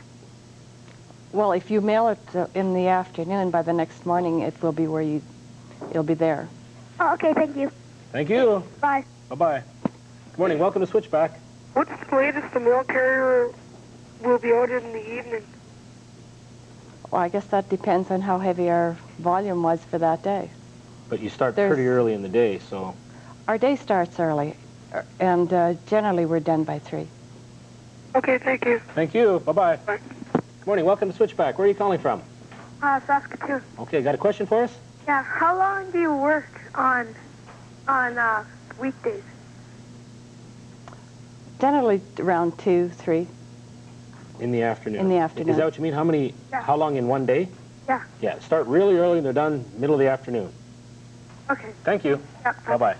[SPEAKER 22] Well, if you mail it in the afternoon, by the next morning, it will be it'll be there.
[SPEAKER 18] Oh, okay, thank you.
[SPEAKER 3] Thank you.
[SPEAKER 18] Bye.
[SPEAKER 3] Bye-bye. Good morning. Welcome to Switchback.
[SPEAKER 18] What's the latest the mail carrier will be out in the evening?
[SPEAKER 22] Well, I guess that depends on how heavy our volume was for that day.
[SPEAKER 3] But you start pretty early in the day, so...
[SPEAKER 22] Our day starts early, and generally we're done by 3.
[SPEAKER 18] Okay, thank you.
[SPEAKER 3] Thank you. Bye-bye. Bye. Good morning. Welcome to Switchback. Where are you calling from?
[SPEAKER 18] Saskatoon.
[SPEAKER 3] Okay, got a question for us?
[SPEAKER 18] Yeah, how long do you work on weekdays?
[SPEAKER 22] Generally around 2, 3.
[SPEAKER 3] In the afternoon.
[SPEAKER 22] In the afternoon.
[SPEAKER 3] Is that what you mean? How long in one day?
[SPEAKER 18] Yeah.
[SPEAKER 3] Yeah, start really early and they're done middle of the afternoon.
[SPEAKER 18] Okay.
[SPEAKER 3] Thank you.
[SPEAKER 18] Yeah.
[SPEAKER 3] Bye-bye.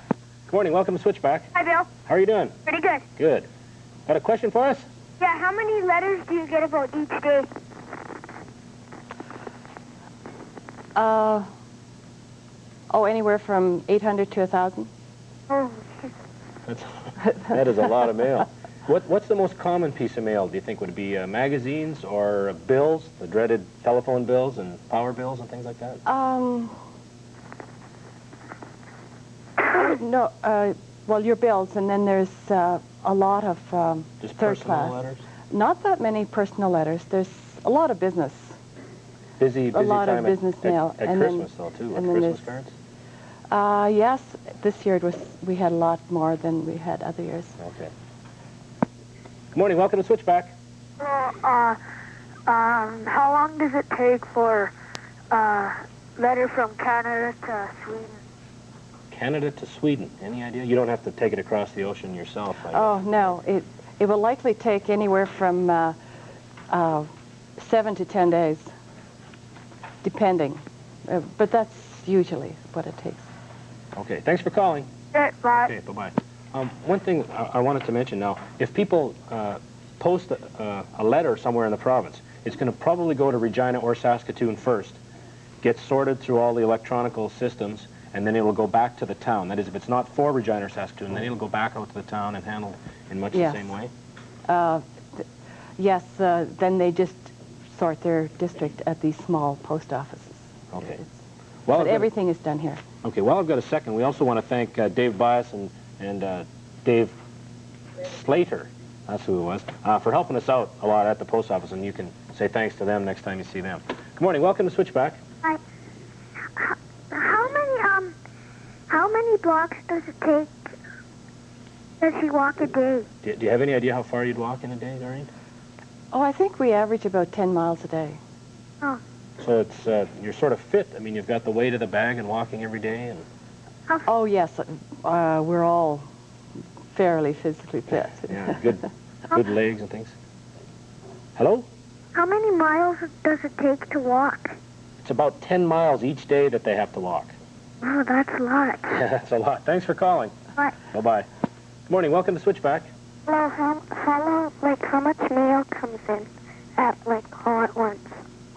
[SPEAKER 3] Good morning. Welcome to Switchback.
[SPEAKER 18] Hi, Bill.
[SPEAKER 3] How are you doing?
[SPEAKER 18] Pretty good.
[SPEAKER 3] Good. Got a question for us?
[SPEAKER 18] Yeah, how many letters do you get about each day?
[SPEAKER 22] Anywhere from 800 to 1,000.
[SPEAKER 18] Oh,
[SPEAKER 3] That is a lot of mail. What's the most common piece of mail, do you think? Would it be magazines or bills, the dreaded telephone bills and power bills and things like that?
[SPEAKER 22] No, well, your bills, and then there's a lot of
[SPEAKER 3] Just
[SPEAKER 22] third
[SPEAKER 3] personal
[SPEAKER 22] class.
[SPEAKER 3] letters?
[SPEAKER 22] Not that many personal letters. There's a lot of business.
[SPEAKER 3] Busy
[SPEAKER 22] a lot
[SPEAKER 3] time
[SPEAKER 22] of business mail.
[SPEAKER 3] at
[SPEAKER 22] and
[SPEAKER 3] Christmas,
[SPEAKER 22] then,
[SPEAKER 3] though, too, with
[SPEAKER 22] and then
[SPEAKER 3] Christmas
[SPEAKER 22] there's-
[SPEAKER 3] cards?
[SPEAKER 22] Yes, this year we had a lot more than we had other years.
[SPEAKER 3] Okay. Good morning. Welcome to Switchback.
[SPEAKER 18] How long does it take for letter from Canada to Sweden?
[SPEAKER 3] Canada to Sweden. Any idea? You don't have to take it across the ocean yourself.
[SPEAKER 22] Oh, no. It will likely take anywhere from 7 to 10 days, depending. But that's usually what it takes.
[SPEAKER 3] Okay. Thanks for calling.
[SPEAKER 18] Yeah, bye.
[SPEAKER 3] Okay. Bye-bye. One thing I wanted to mention now, if people post a letter somewhere in the province, it's going to probably go to Regina or Saskatoon first, get sorted through all the electronical systems, and then it will go back to the town. That is, if it's not for Regina or Saskatoon, then it'll go back out to the town and handled in much the same way?
[SPEAKER 22] Yes, then they just sort their district at these small post offices.
[SPEAKER 3] Okay.
[SPEAKER 22] But everything is done here.
[SPEAKER 3] Okay, well, I've got a second. We also want to thank Dave Bias and Dave Slater, that's who it was, for helping us out a lot at the post office, and you can say thanks to them next time you see them. Good morning. Welcome to Switchback.
[SPEAKER 18] Hi. How many blocks does it take? Does he walk a day?
[SPEAKER 3] Do you have any idea how far you'd walk in a day, Doreen?
[SPEAKER 22] Oh, I think we average about 10 miles a day.
[SPEAKER 18] Oh.
[SPEAKER 3] So it's you're sort of fit. I mean, you've got the weight of the bag and walking every day. And
[SPEAKER 22] Oh, yes. We're all fairly physically fit.
[SPEAKER 3] yeah, good legs and things. Hello?
[SPEAKER 18] How many miles does it take to walk?
[SPEAKER 3] It's about 10 miles each day that they have to walk.
[SPEAKER 18] Oh, that's a lot.
[SPEAKER 3] Yeah, that's a lot. Thanks for calling.
[SPEAKER 18] Bye.
[SPEAKER 3] Bye-bye. Good morning. Welcome to Switchback.
[SPEAKER 18] Hello, how much mail comes in all at once?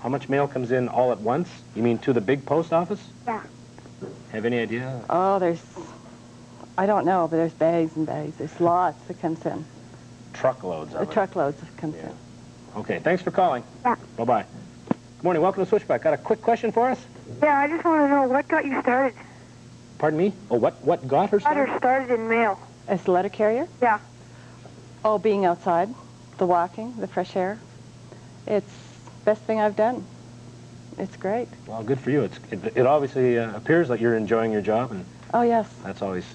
[SPEAKER 3] How much mail comes in all at once? You mean to the big post office?
[SPEAKER 18] Yeah.
[SPEAKER 3] Have any idea?
[SPEAKER 22] Oh, I don't know, but there's bags and bags. There's lots that comes in.
[SPEAKER 3] Truckloads of it.
[SPEAKER 22] Truckloads that comes in.
[SPEAKER 3] Okay, thanks for calling.
[SPEAKER 18] Yeah.
[SPEAKER 3] Bye-bye. Good morning. Welcome to Switchback. Got a quick question for us?
[SPEAKER 18] Yeah, I just want to know what got you started.
[SPEAKER 3] Pardon me? Oh, what got her started?
[SPEAKER 18] Got her started in mail.
[SPEAKER 22] As a letter carrier?
[SPEAKER 18] Yeah.
[SPEAKER 22] Oh, being outside, the walking, the fresh air. It's the best thing I've done. It's great.
[SPEAKER 3] Well, good for you. It obviously appears like you're enjoying your job, and
[SPEAKER 22] oh yes,
[SPEAKER 3] that's always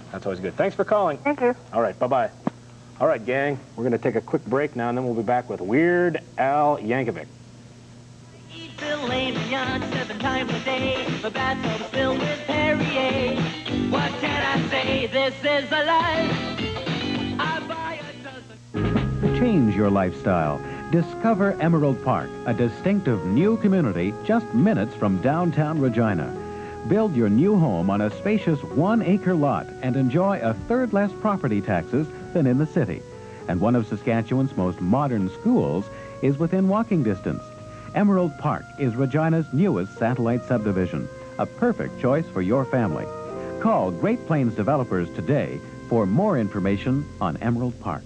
[SPEAKER 3] good. Thanks for calling.
[SPEAKER 18] Thank you.
[SPEAKER 3] All right, bye-bye. All right, gang, we're going to take a quick break now, and then we'll be back with Weird Al Yankovic.
[SPEAKER 6] Filet mignon 7 times a day. My bathtub is filled with Perrier. What can I say? This is a life. I buy a dozen.
[SPEAKER 7] Change your lifestyle. Discover Emerald Park, a distinctive new community just minutes from downtown Regina. Build your new home on a spacious 1-acre lot and enjoy a third less property taxes than in the city. And one of Saskatchewan's most modern schools is within walking distance. Emerald Park is Regina's newest satellite subdivision, a perfect choice for your family. Call Great Plains Developers today for more information on Emerald Park.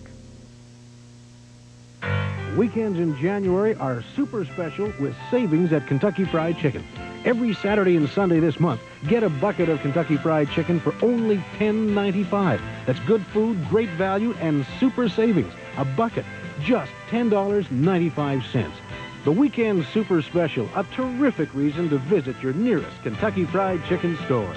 [SPEAKER 9] Weekends in January are super special with savings at Kentucky Fried Chicken. Every Saturday and Sunday this month, get a bucket of Kentucky Fried Chicken for only $10.95. That's good food, great value, and super savings. A bucket, just $10.95. The Weekend Super Special, a terrific reason to visit your nearest Kentucky Fried Chicken store.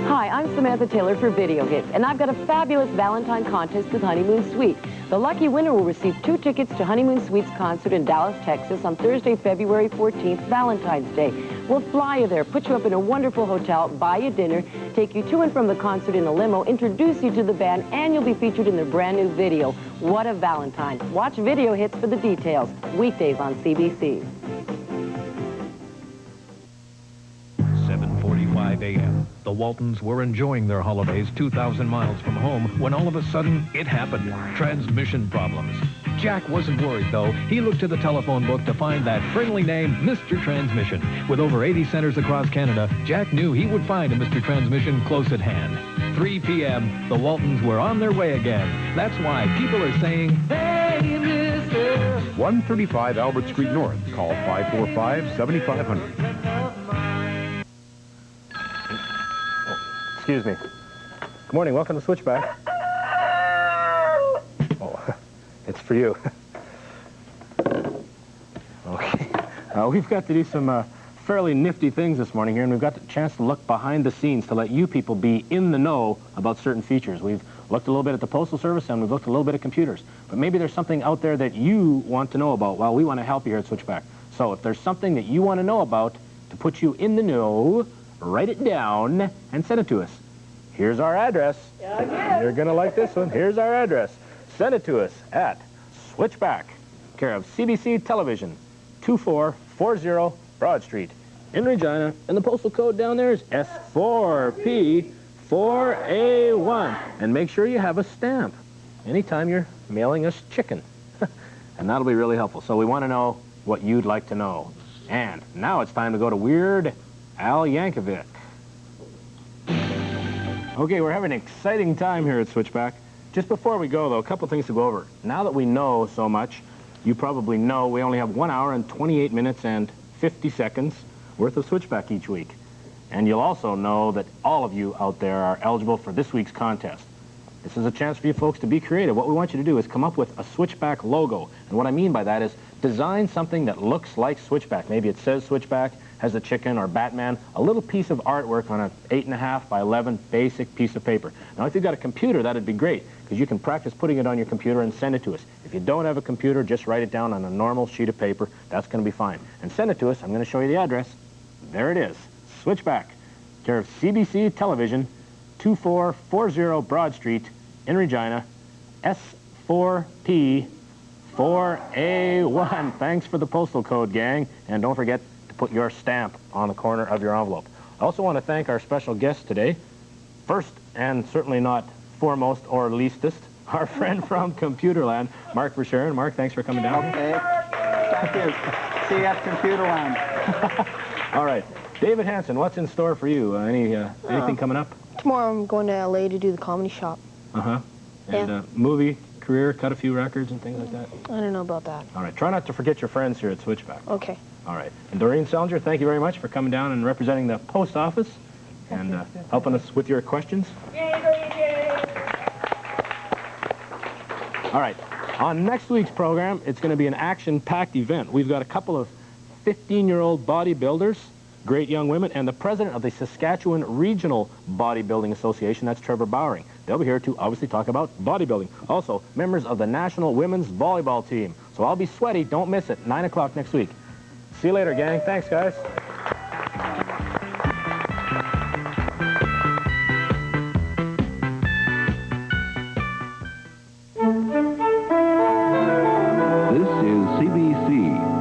[SPEAKER 2] Hi, I'm Samantha Taylor for Video Hits, and I've got a fabulous Valentine contest with Honeymoon Suite. The lucky winner will receive 2 tickets to Honeymoon Suite's concert in Dallas, Texas on Thursday, February 14th, Valentine's Day. We'll fly you there, put you up in a wonderful hotel, buy you dinner, take you to and from the concert in a limo, introduce you to the band, and you'll be featured in their brand new video, What a Valentine. Watch Video Hits for the details. Weekdays on CBC.
[SPEAKER 4] 7:45 a.m. The Waltons were enjoying their holidays 2,000 miles from home when all of a sudden it happened. Transmission problems. Jack wasn't worried, though. He looked to the telephone book to find that friendly name, Mr. Transmission. With over 80 centers across Canada, Jack knew he would find a Mr. Transmission close at hand. 3 p.m., the Waltons were on their way again. That's why people are saying, "Hey, Mr."
[SPEAKER 23] 135 Albert Street North. Call 545-7500.
[SPEAKER 3] Excuse me. Good morning. Welcome to Switchback. Oh, it's for you. Okay. We've got to do some fairly nifty things this morning here, and we've got the chance to look behind the scenes to let you people be in the know about certain features. We've looked a little bit at the Postal Service, and we've looked a little bit at computers. But maybe there's something out there that you want to know about. Well, we want to help you here at Switchback. So if there's something that you want to know about to put you in the know, write it down and send it to us. Here's our address. You're going to like this one. Here's our address. Send it to us at Switchback, care of CBC Television, 2440 Broad Street in Regina. And the postal code down there is S4P4A1. And make sure you have a stamp anytime you're mailing us chicken. And that'll be really helpful. So we want to know what you'd like to know. And now it's time to go to Weird Al Yankovic. Okay, we're having an exciting time here at Switchback. Just before we go, though, a couple things to go over. Now that we know so much, you probably know we only have 1 hour and 28 minutes and 50 seconds worth of Switchback each week. And you'll also know that all of you out there are eligible for this week's contest. This is a chance for you folks to be creative. What we want you to do is come up with a Switchback logo. And what I mean by that is design something that looks like Switchback. Maybe it says Switchback, has a chicken or Batman, a little piece of artwork on an 8.5 by 11 basic piece of paper. Now, if you've got a computer, that'd be great, because you can practice putting it on your computer and send it to us. If you don't have a computer, just write it down on a normal sheet of paper. That's going to be fine. And send it to us. I'm going to show you the address. There it is. Switchback, care of CBC Television, 2440 Broad Street in Regina, S4P4A1. Thanks for the postal code, gang. And don't forget to put your stamp on the corner of your envelope. I also want to thank our special guest today. First, and certainly not foremost or leastest, our friend from Computerland, Mark Verscharen. Mark, thanks for coming down.
[SPEAKER 24] Okay. Thank you. See you at Computerland.
[SPEAKER 3] All right. David Hansen, what's in store for you? Anything coming up?
[SPEAKER 17] Tomorrow I'm going to LA to do the comedy shop.
[SPEAKER 3] Uh-huh. And movie career, cut a few records and things like that?
[SPEAKER 17] I don't know about that.
[SPEAKER 3] All right. Try not to forget your friends here at Switchback.
[SPEAKER 17] Okay.
[SPEAKER 3] All right. And Doreen Selinger, thank you very much for coming down and representing the post office and helping us with your questions. All right. On next week's program, it's going to be an action-packed event. We've got a couple of 15-year-old bodybuilders, great young women, and the president of the Saskatchewan Regional Bodybuilding Association, that's Trevor Bowering. They'll be here to obviously talk about bodybuilding. Also, members of the National Women's Volleyball Team. So I'll be sweaty. Don't miss it. 9 o'clock next week. See you later, gang. Thanks, guys.
[SPEAKER 21] This is CBC.